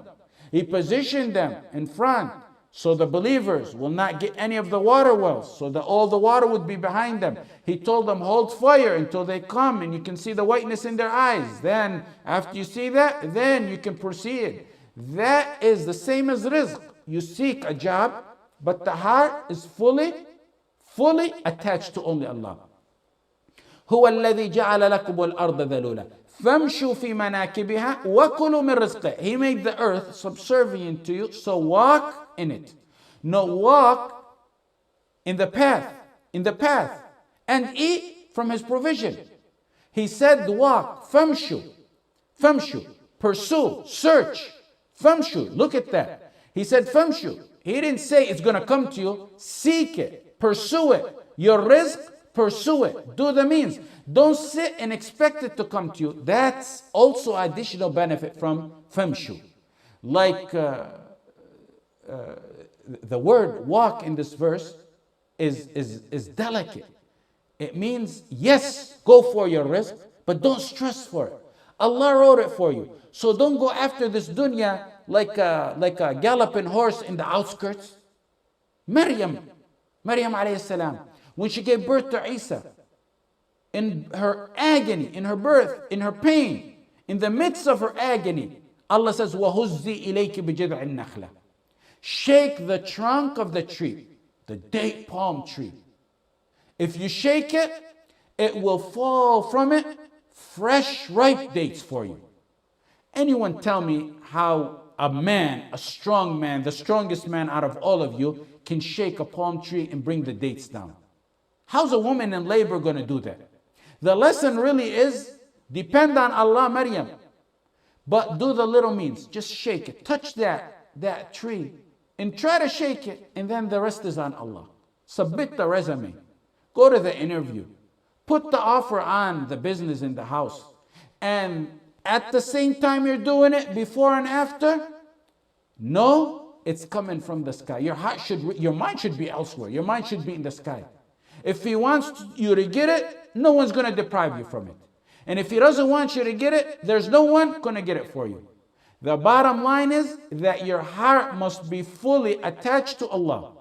He positioned them in front so the believers will not get any of the water wells, so that all the water would be behind them. He told them, hold fire until they come and you can see the whiteness in their eyes. Then after you see that, then you can proceed. That is the same as rizq. You seek a job, but the heart is fully attached to only Allah. هو الذي جعل لكم الأرض ذلولا فامشوا في مناكبها وكلوا من رزقه. He made the earth subservient to you, so walk in it. No, walk in the path, and eat from his provision. He said walk, famshu, pursue, search, famshu. Look at that. He said famshu. He didn't say it's going to come to you. Seek it, pursue it. Your rizq, pursue it. Do the means. Don't sit and expect it to come to you. That's also additional benefit from famshu. Like the word walk in this verse is delicate. It means, yes, go for your rizq, but don't stress for it. Allah wrote it for you. So don't go after this dunya like a galloping horse in the outskirts. Maryam alayhi salam, when she gave birth to Isa, in her agony, in her birth, in her pain, in the midst of her agony, Allah says, وَهُزِّي إِلَيْكِ بِجِذْعِ النَّخْلَةِ. Shake the trunk of the tree, the date palm tree. If you shake it, it will fall from it fresh, ripe dates for you. Anyone tell me how a man, a strong man, the strongest man out of all of you, can shake a palm tree and bring the dates down? How's a woman in labor going to do that? The lesson really is depend on Allah, Maryam. But do the little means. Just shake it. Touch that tree and try to shake it. And then the rest is on Allah. Submit the resume. Go to the interview. Put the offer on the business in the house. And at the same time you're doing it, before and after, no, it's coming from the sky. Your mind should be elsewhere. Your mind should be in the sky. If He wants you to get it, no one's going to deprive you from it. And if He doesn't want you to get it, there's no one going to get it for you. The bottom line is that your heart must be fully attached to Allah.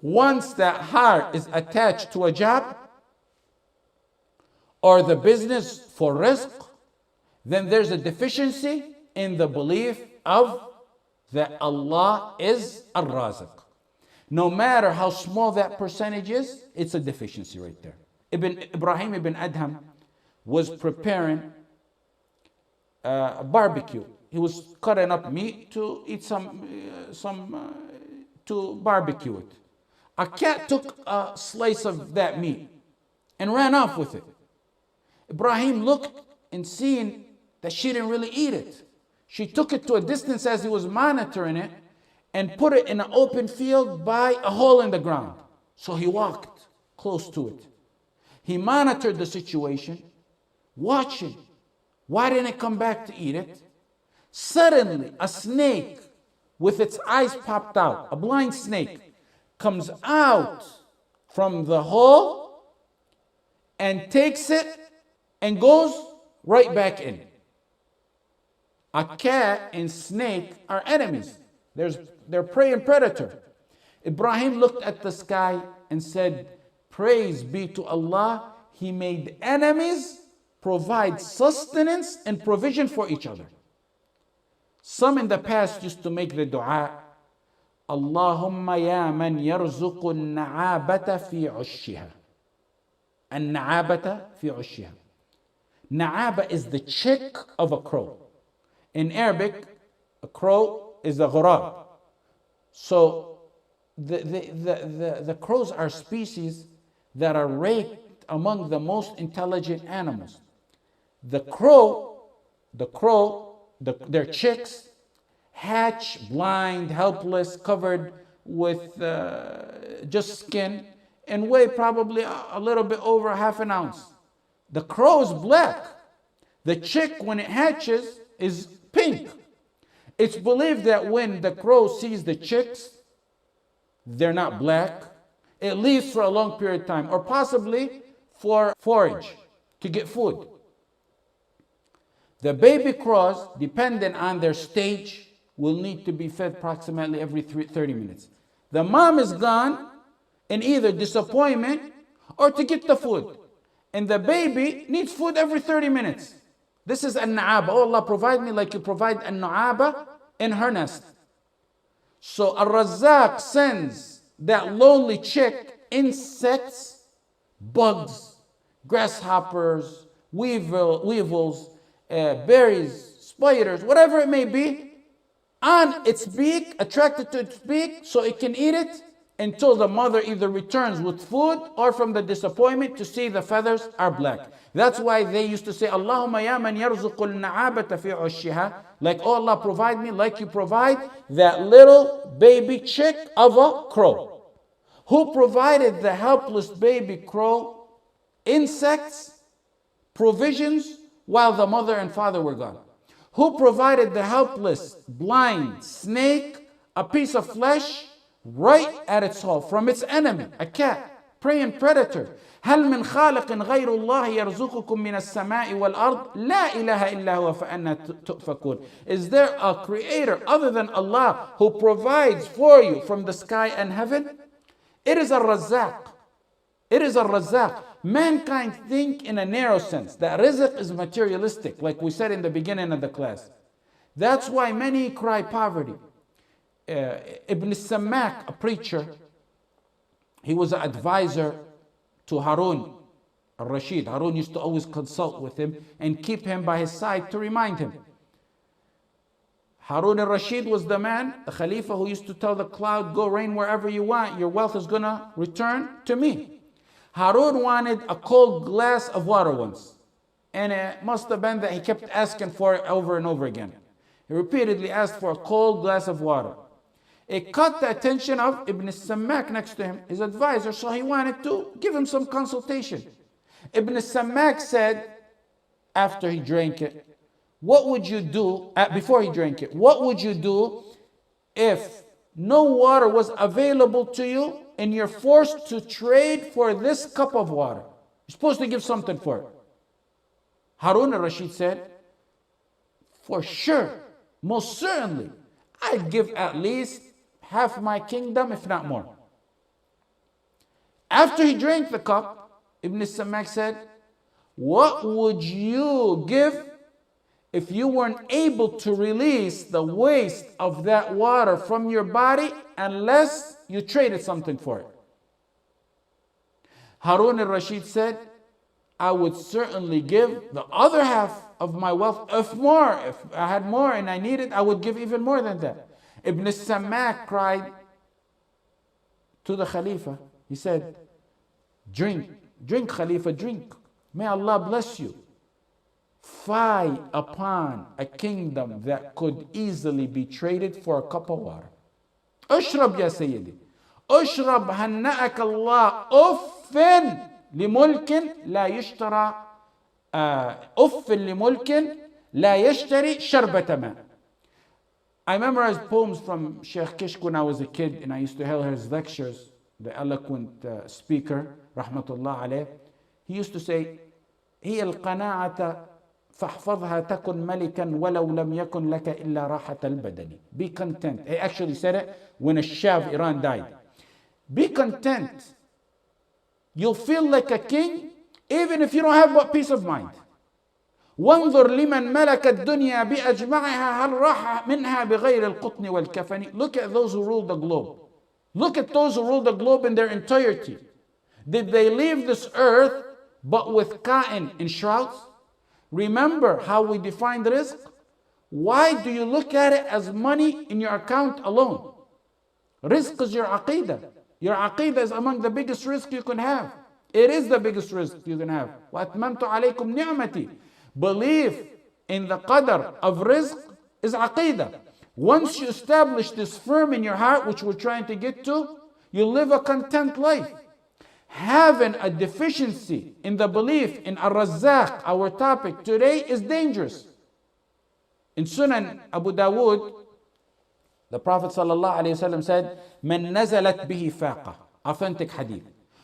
Once that heart is attached to a job or the business for rizq, then there's a deficiency in the belief of that Allah is Ar-Raziq. No matter how small that percentage is, it's a deficiency right there. Ibrahim ibn Adham was preparing a barbecue. He was cutting up meat to eat to barbecue it. A cat took a slice of that meat and ran off with it. Ibrahim looked and seeing that she didn't really eat it. She took it to a distance as he was monitoring it and put it in an open field by a hole in the ground. So he walked close to it. He monitored the situation, watching. Why didn't it come back to eat it? Suddenly, a snake with its eyes popped out, a blind snake, comes out from the hole and takes it and goes right back in. A cat and snake are enemies. They're prey and predator. Ibrahim looked at the sky and said, praise be to Allah, He made enemies provide sustenance and provision for each other. Some in the past used to make the dua, Allahumma ya man yarzuqu an-na'abata fi 'ushshiha. An-na'abata fi 'ushshiha. Na'aba is the chick of a crow. In Arabic, a crow is a ghurab. So the crows are species that are ranked among the most intelligent animals. Their chicks hatch blind, helpless, covered with just skin, and weigh probably a little bit over half an ounce. The crow is black. The chick, when it hatches, is pink. It's believed that when the crow sees the chicks, they're not black. It leaves for a long period of time, or possibly for forage, to get food. The baby crows, depending on their stage, will need to be fed approximately every 30 minutes. The mom is gone in either disappointment or to get the food. And the baby needs food every 30 minutes. This is an-na'aba. Oh, Allah, provide me like you provide an-na'aba in her nest. So Ar-Razzaq sends that lonely chick insects, bugs, grasshoppers, weevils, berries, spiders, whatever it may be, on its beak, attracted to its beak, so it can eat it until the mother either returns with food or from the disappointment to see the feathers are black. That's why they used to say, Allahumma ya man yarzuqul na'abata fi 'ushshiha, like, oh Allah, provide me like you provide that little baby chick of a crow. Who provided the helpless baby crow insects, provisions, while the mother and father were gone? Who provided the helpless blind snake a piece of flesh right at its hole from its enemy, a cat, prey and predator? هل من خالق غير الله يرزقكم من السماء والأرض لا إله إلا هو فأنا تؤفكون. Is there a creator other than Allah who provides for you from the sky and heaven? It is Ar-Razzaq. It is Ar-Razzaq. Mankind think in a narrow sense that rizq is materialistic, like we said in the beginning of the class. That's why many cry poverty. Ibn Sammak, a preacher, he was an advisor to Harun al-Rashid. Harun used to always consult with him and keep him by his side to remind him. Harun al-Rashid was the man, the Khalifa, who used to tell the cloud, go rain wherever you want, your wealth is going to return to me. Harun wanted a cold glass of water once. And it must have been that he kept asking for it over and over again. He repeatedly asked for a cold glass of water. It caught the attention of Ibn Sammak next to him, his advisor, so he wanted to give him some consultation. Ibn Sammak said, after he drank it, what would you do, before he drank it, what would you do if no water was available to you and you're forced to trade for this cup of water? You're supposed to give something for it. Harun al-Rashid said, for sure, most certainly, I'd give at least half my kingdom, if not more. After he drank the cup, Ibn Sammak said, what would you give if you weren't able to release the waste of that water from your body unless you traded something for it? Harun al-Rashid said, I would certainly give the other half of my wealth. If I had more and I needed, I would give even more than that. Ibn Sammak cried to the Khalifa. He said, drink, Khalifa, drink. May Allah bless you. Fie upon a kingdom that could easily be traded for a cup of water. Ashrab ya Sayyidi. Ashrab hanna'ak Allah. Uffin لملك لا يشترى أف لملك لا يشتري شربة ماء. I memorized poems from Sheikh Kishk when I was a kid, and I used to hear his lectures, the eloquent speaker, rahmatullah alayh. He used to say, هي القناعة فاحفظها تكن ملكا ولو لم يكن لك إلا راحة البدن. Be content. He actually said it when a Shah of Iran died. Be content. You'll feel like a king even if you don't have but peace of mind. وانظر لمن ملك الدنيا بأجمعها هل راح منها بغير القطن والكفن. Look at those who ruled the globe. Look at those who ruled the globe in their entirety. Did they leave this earth but with ka'in in shrouds? Remember how we defined rizq? Why do you look at it as money in your account alone? Rizq is your aqidah. Your aqidah is among the biggest risk you can have. It is the biggest risk you can have. وَأَتْمَمْتُ عَلَيْكُمْ نِعْمَتِي. Belief in the qadr of rizq is aqidah. Once you establish this firm in your heart, which we're trying to get to, you live a content life. Having a deficiency in the belief in Ar-Razzaq, our topic today, is dangerous. In Sunan Abu Dawood, the Prophet ﷺ said, "Man nazalat bihi faqa." Authentic hadith.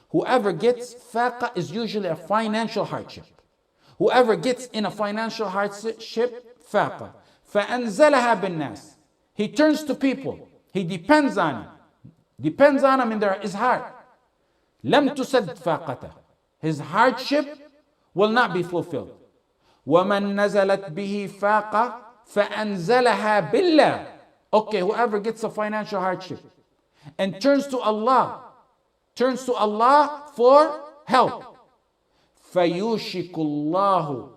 Whoever gets faqa is usually a financial hardship. Whoever gets in a financial hardship, faqa. فَأَنزَلَهَا بِالنَّاسِ. He turns to people. He depends on them. Depends on them in his heart. لَمْ تُسَدْ فَاقَتَهُ. His hardship will not be fulfilled. وَمَنْ نَزَلَتْ بِهِ فَاقَ فَأَنزَلَهَا بِاللَّهِ. Okay, whoever gets a financial hardship and turns to Allah for help. فَيُوشِكُ اللَّهُ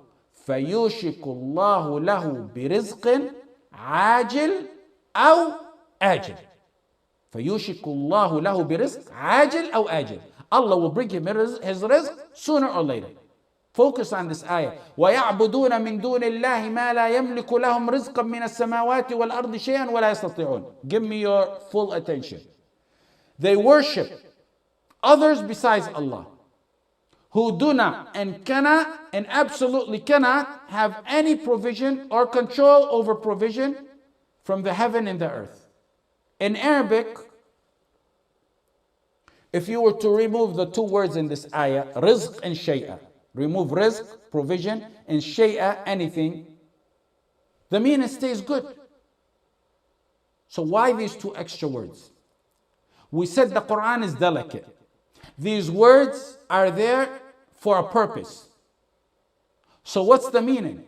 لَهُ بِرِزْقٍ عَاجِلٍ أَوْ آجِلٍ. فَيُوشِكُ اللَّهُ لَهُ بِرِزْقٍ عَاجِلٍ أَوْ آجِلٍ. Allah will bring him his rizq sooner or later. Focus on this ayah. وَيَعْبُدُونَ مِن دُونِ اللَّهِ مَا لَا يَمْلِكُ لَهُمْ رِزْقًا مِنَ السَّمَاوَاتِ وَالْأَرْضِ شَيْئًا وَلَا يَسْتَطِيعُونَ. Give me your full attention. They worship others besides Allah, who do not and cannot and absolutely cannot have any provision or control over provision from the heaven and the earth. In Arabic, if you were to remove the two words in this ayah, rizq and shay'a, remove rizq, provision, and shay'a, anything, the meaning stays good. So why these two extra words? We said the Quran is delicate. These words are there for a purpose. So what's the meaning?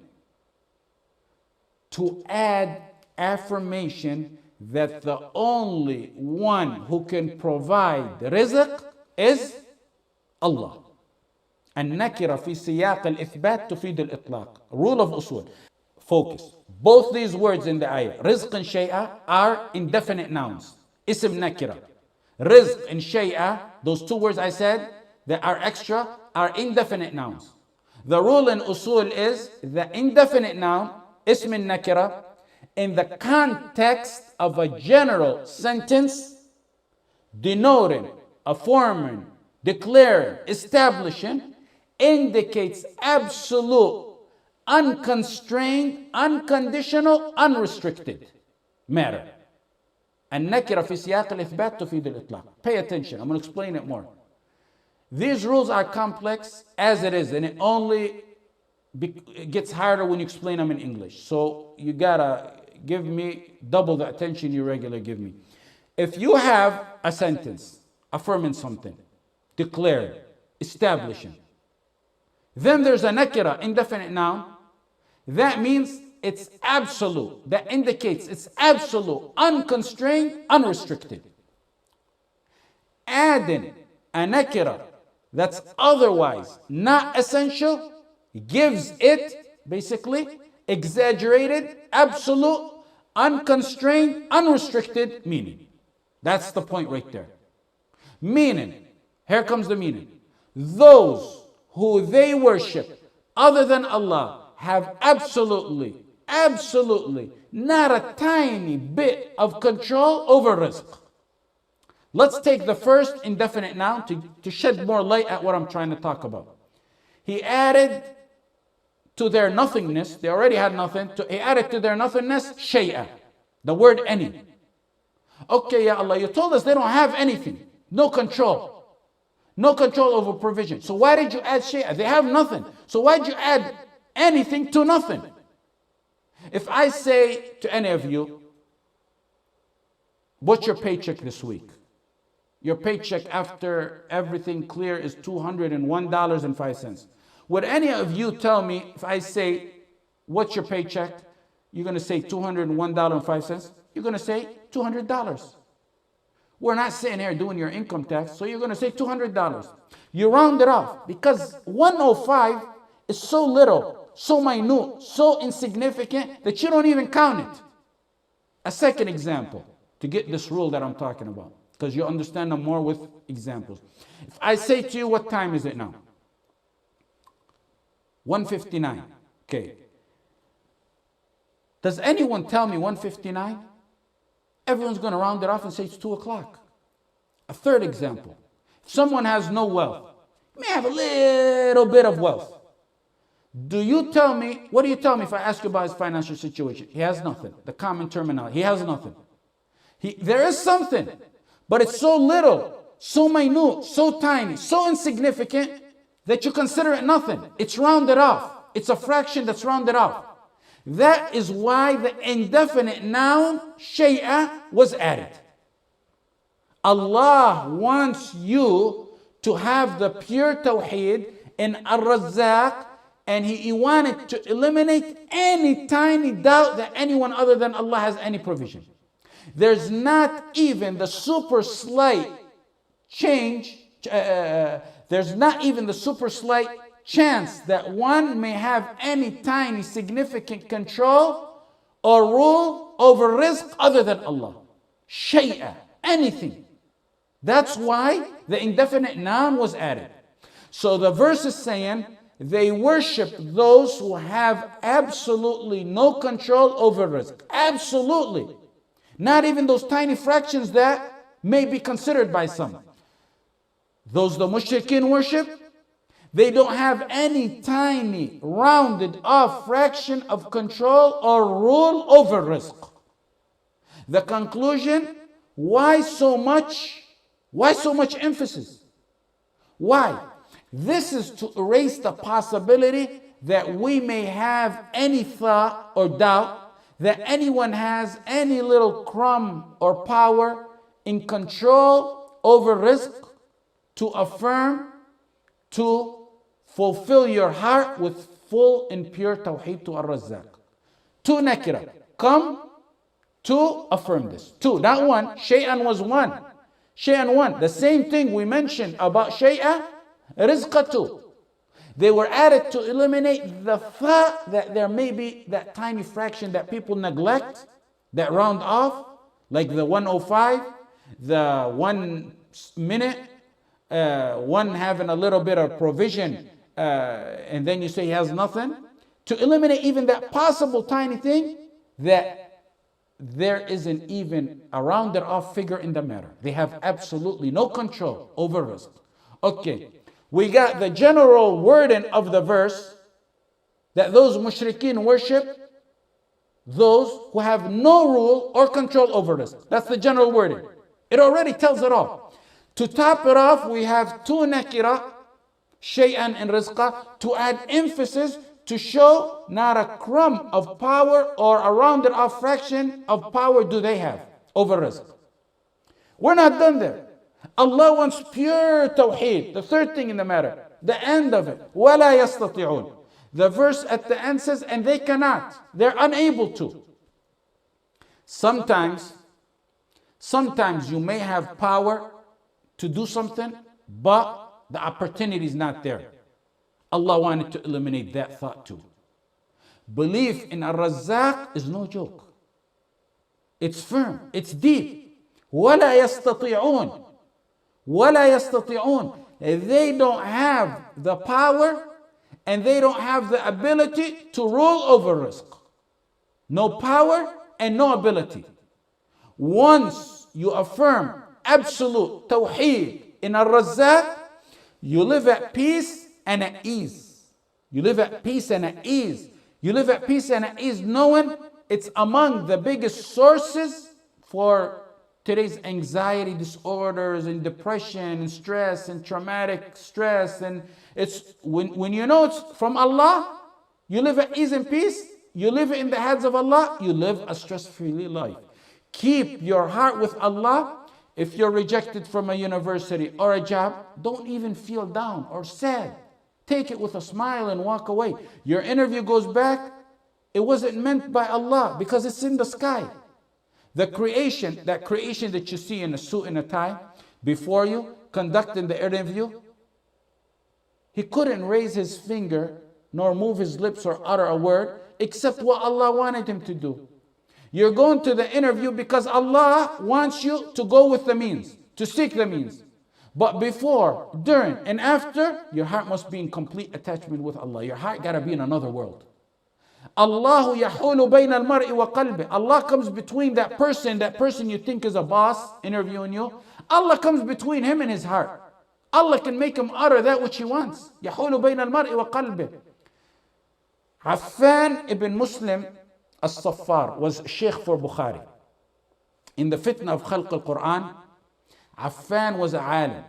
To add affirmation that the only one who can provide rizq is Allah. النكرة في سياق الإثبات تفيد الإطلاق. Rule of Usool. Focus. Both these words in the ayah, rizq and shay'a, are indefinite nouns. Ism nakira. Rizq and shay'a, those two words I said, that are extra are indefinite nouns. The rule in Usool is the indefinite noun, ism nakira, in the context of a general sentence denoting, affirming, declaring, establishing, indicates absolute, unconstrained, unconditional, unrestricted matter. النكرة في سياق الإثبات تفيد الإطلاق. Pay attention, I'm going to explain it more. These rules are complex as it is, and it gets harder when you explain them in English. So you gotta give me double the attention you regularly give me. If you have a sentence affirming something, declaring, establishing, then there's a nakira, indefinite noun, that means it's absolute. That indicates it's absolute, unconstrained, unrestricted. Adding a nakira that's otherwise not essential gives it basically exaggerated, absolute, unconstrained, unrestricted meaning. That's the point right there. Meaning, here comes the meaning. Those who they worship other than Allah have absolutely not a tiny bit of control over rizq. Let's take the first indefinite noun to shed more light at what I'm trying to talk about. He added to their nothingness, they already had nothing, he added to their nothingness shay'a, the word any. Okay, ya Allah, you told us they don't have anything, no control over provision. So why did you add shay'a? They have nothing. So why did you add anything to nothing? If I say to any of you, what's your paycheck this week? Your paycheck after everything clear is $201.05. Would any of you tell me, if I say, what's your paycheck? You're going to say $201.05? You're going to say $200. We're not sitting here doing your income tax, so you're going to say $200. You round it off because 105 is so little, so minute, so insignificant that you don't even count it. A second example to get this rule that I'm talking about, because you understand them more with examples. If I say to you, what time is it now? 1:59. Okay. Does anyone tell me 1:59? Everyone's going to round it off and say it's 2 o'clock. A third example. If someone has no wealth, may have a little bit of wealth. What do you tell me if I ask you about his financial situation? He has nothing. The common terminology. He has nothing. There is something, but it's so little, so minute, so tiny, so insignificant that you consider it nothing. It's rounded off. It's a fraction that's rounded off. That is why the indefinite noun shay'a was added. Allah wants you to have the pure Tawheed in Ar-Razzaq, and He wanted to eliminate any tiny doubt that anyone other than Allah has any provision. There's not even the super slight chance that one may have any tiny significant control or rule over rizq other than Allah. Shay'a, anything. That's why the indefinite noun was added. So the verse is saying they worship those who have absolutely no control over rizq. Absolutely. Not even those tiny fractions that may be considered by some. Those the mushrikeen worship, they don't have any tiny rounded off fraction of control or rule over rizq. The conclusion, why so much emphasis? Why? This is to erase the possibility that we may have any thought or doubt that anyone has any little crumb or power in control over rizq to affirm, to fulfill your heart with full and pure Tawheed to Ar-Razzaq. Two nakira, come to affirm this. Two, not one. Shay'an was one. Shay'an one. The same thing we mentioned about shay'a, rizqa two. They were added to eliminate the thought that there may be that tiny fraction that people neglect, that round off, like the 105, the 1 minute, one having a little bit of provision, and then you say he has nothing, to eliminate even that possible tiny thing, that there isn't even a rounded off figure in the matter. They have absolutely no control over rizq. Okay, we got the general wording of the verse that those mushrikeen worship those who have no rule or control over rizq. That's the general wording. It already tells it all. To top it off, we have two nakira, shay'an and rizqa, to add emphasis to show not a crumb of power or a rounded off fraction of power do they have over rizq. We're not done there. Allah wants pure Tawheed, the third thing in the matter, the end of it. وَلَا يَسْتَطِعُونَ. The verse at the end says, and they cannot, they're unable to. Sometimes you may have power to do something, but the opportunity is not there. Allah wanted to eliminate that thought too. Belief in Ar-Razzaq is no joke. It's firm, it's deep. وَلَا يَسْتَطِعُونَ. وَلَا يَسْتَطِعُونَ. They don't have the power and they don't have the ability to rule over rizq. No power and no ability. Once you affirm absolute Tawheed in Ar-Razzaq, you live at peace and at ease. You live at peace and at ease. You live at peace and at ease knowing it's among the biggest sources for today's anxiety disorders and depression and stress and traumatic stress. And it's when you know it's from Allah, you live at ease and peace, you live in the hands of Allah, you live a stress-free life. Keep your heart with Allah. If you're rejected from a university or a job, don't even feel down or sad. Take it with a smile and walk away. Your interview goes back, it wasn't meant by Allah because it's in the sky. The creation, that creation that you see in a suit and a tie before you, conducting the interview, he couldn't raise his finger nor move his lips or utter a word except what Allah wanted him to do. You're going to the interview because Allah wants you to go with the means, to seek the means. But before, during, and after, your heart must be in complete attachment with Allah. Your heart gotta be in another world. Allahu yahulu bayna al-mar'i wa qalbi. Allah comes between that person you think is a boss interviewing you. Allah comes between him and his heart. Allah can make him utter that which he wants. Yahulu bayna al-mar'i wa qalbi. Affan ibn Muslim as-Saffar was Sheikh for Bukhari. In the fitna of Khalq al-Quran, Affan was a alim.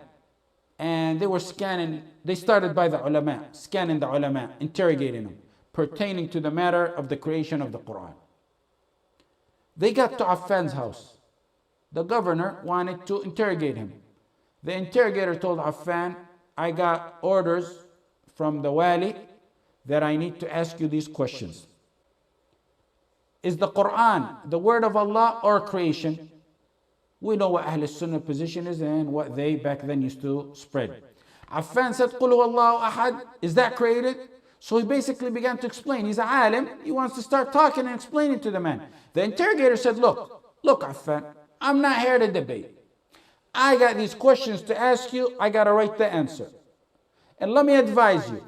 And they were scanning, they started by the ulama, scanning the ulama, interrogating them, pertaining to the matter of the creation of the Quran. They got to Affan's house. The governor wanted to interrogate him. The interrogator told Affan, I got orders from the wali that I need to ask you these questions. Is the Quran the word of Allah or creation? We know what Ahl Sunnah position is and what they back then used to spread. Affan said, Qul huwallahu ahad. Is that created? So he basically began to explain. He's a alim. He wants to start talking and explaining to the man. The interrogator said, look Affan, I'm not here to debate. I got these questions to ask you. I got to write the answer. And let me advise you.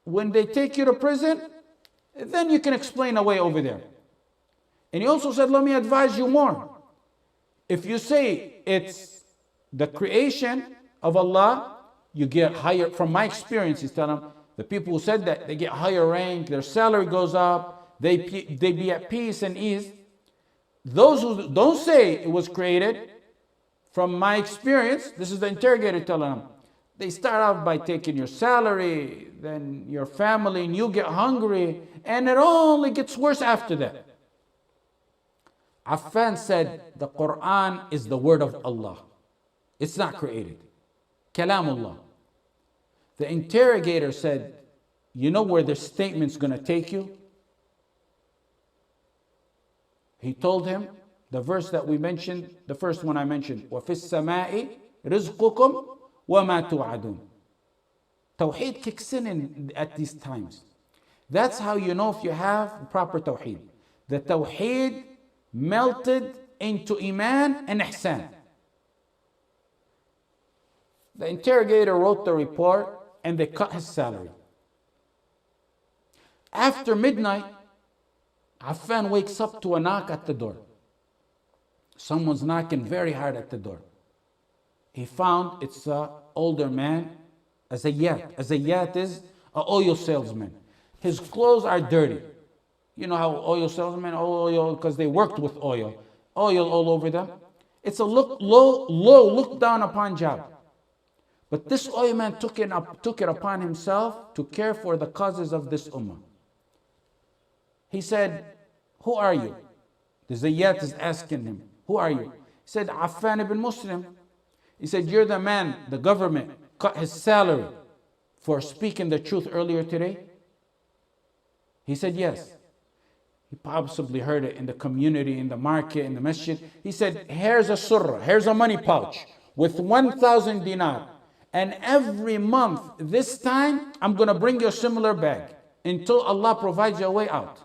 When they take you to prison, then you can explain away over there. And he also said, let me advise you more. If you say it's the creation of Allah, you get higher. From my experience, he's telling them, the people who said that, they get higher rank, their salary goes up, they be at peace and ease. Those who don't say it was created, from my experience, this is the interrogator telling them, they start off by taking your salary, then your family, and you get hungry, and it only gets worse after that. Affan said, the Quran is the word of Allah. It's not created. Kalamullah. The interrogator said, you know where this statement's going to take you? He told him the verse that we mentioned, the first one I mentioned, وَفِي السَّمَاءِ رِزْقُكُمْ وَمَا تُوعَدُونَ. Tawheed kicks in at these times. That's how you know if you have proper Tawheed. The Tawheed melted into Iman and Ihsan. The interrogator wrote the report and they cut his salary. After midnight, Affan wakes up to a knock at the door. Someone's knocking very hard at the door. He found it's an older man, a zayyat. A zayyat is an oil salesman. His clothes are dirty. You know how oil salesmen, oil, because they worked with oil all over them. It's a look down upon job. But this oil man took it upon himself to care for the causes of this ummah. He said, who are you? The zayyat is asking him, who are you? He said, Affan ibn Muslim. He said, you're the man the government cut his salary for speaking the truth earlier today? He said, yes. He possibly heard it in the community, in the market, in the masjid. He said, here's a surah, here's a money pouch with 1,000 dinar. And every month, this time, I'm going to bring you a similar bag until Allah provides you a way out.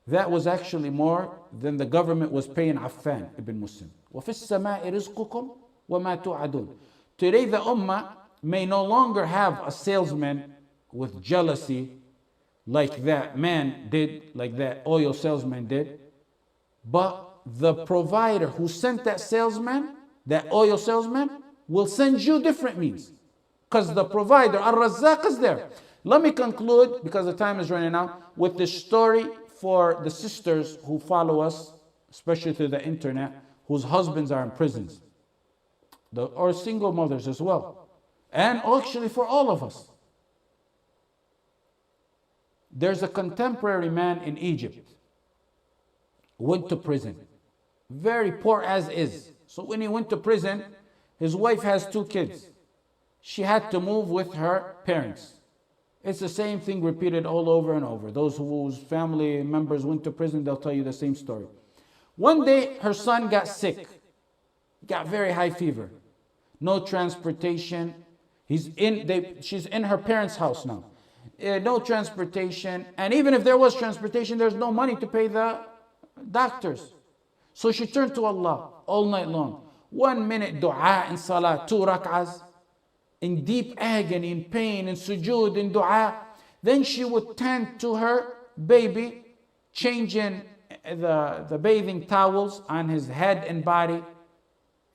That was actually more than the government was paying Affan ibn Muslim. وَفِي السَّمَاءِ رِزْقُكُمْ وَمَا تُوعَدُونَ. Today the ummah may no longer have a salesman with jealousy like that man did, like that oil salesman did. But the provider who sent that salesman, that oil salesman, will send you different means. Because the provider, Ar-Razzaq, is there. Let me conclude, because the time is running out, with this story for the sisters who follow us, especially through the internet, whose husbands are in prisons, or single mothers as well, and actually for all of us. There's a contemporary man in Egypt, went to prison, very poor as is. So when he went to prison, his wife has 2 kids. She had to move with her parents. It's the same thing repeated all over and over. Those whose family members went to prison, they'll tell you the same story. One day, her son got sick, got very high fever, no transportation. She's in her parents' house now. No transportation, and even if there was transportation, there's no money to pay the doctors. So she turned to Allah all night long. 1 minute dua in salah, 2 rak'ahs, in deep agony, in pain, in sujood, in dua. Then she would tend to her baby, changing the bathing towels on his head and body.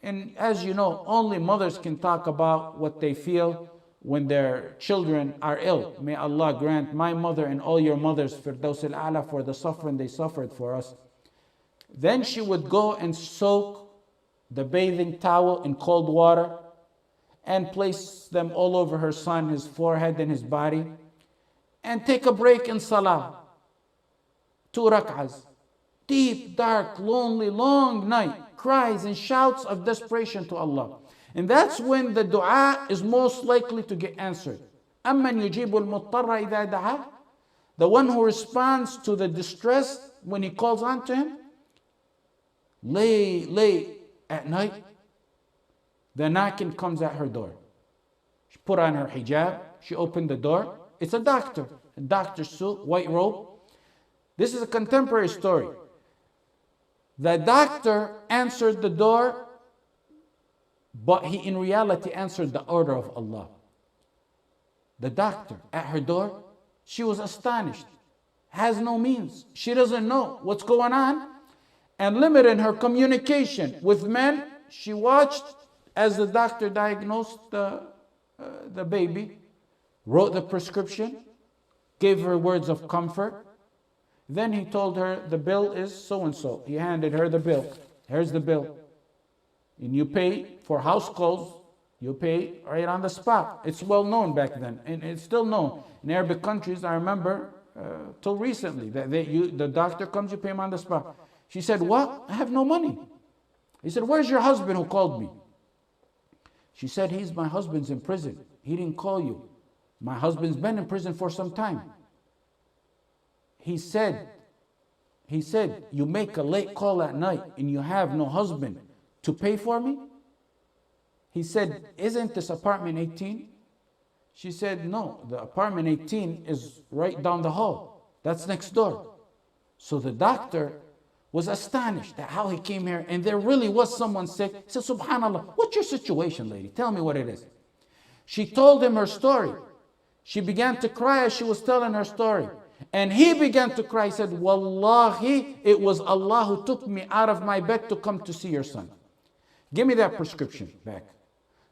And as you know, only mothers can talk about what they feel when their children are ill. May Allah grant my mother and all your mothers Firdaus al-A'la for the suffering they suffered for us. Then she would go and soak the bathing towel in cold water and place them all over her son, his forehead and his body, and take a break in salah. 2 rak'ahs. Deep, dark, lonely, long night. Cries and shouts of desperation to Allah. And that's when the dua is most likely to get answered. أَمَّنْ يُجِيبُ الْمُضْطَرَّ إِذَا دَعَاهُ. The one who responds to the distress when he calls on to him. Late at night, the knocking comes at her door. She put on her hijab. She opened the door. It's a doctor's suit, white robe. This is a contemporary story. The doctor answered the door, but he in reality answered the order of Allah. The doctor at her door, she was astonished, has no means. She doesn't know what's going on, and limited in her communication with men. She watched as the doctor diagnosed the baby, wrote the prescription, gave her words of comfort. Then he told her the bill is so and so. He handed her the bill. Here's the bill. And you pay for house calls, you pay right on the spot. It's well known back then, and it's still known. In Arabic countries, I remember till recently, that the doctor comes, you pay him on the spot. She said, what? I have no money. He said, where's your husband who called me? She said, my husband's in prison. He didn't call you. My husband's been in prison for some time. He said, you make a late call at night and you have no husband to pay for me? He said, isn't this apartment 18? She said, no, the apartment 18 is right down the hall. That's next door. So the doctor was astonished at how he came here and there really was someone sick. He said, "Subhanallah, what's your situation, lady? Tell me what it is." She told him her story. She began to cry as she was telling her story. And he began to cry. He said, "Wallahi, it was Allah who took me out of my bed to come to see your son. Give me that prescription back.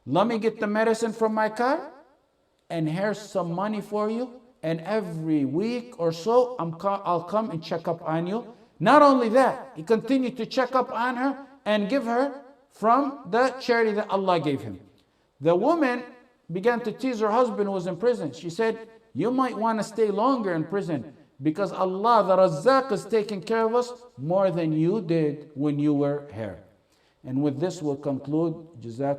Let me get the medicine from my car, and here's some money for you. And every week or so, I'll come and check up on you." Not only that, he continued to check up on her and give her from the charity that Allah gave him. The woman began to tease her husband who was in prison. She said, "You might want to stay longer in prison because Allah, the Razzaq, is taking care of us more than you did when you were here." And with this we'll conclude. Jazakum.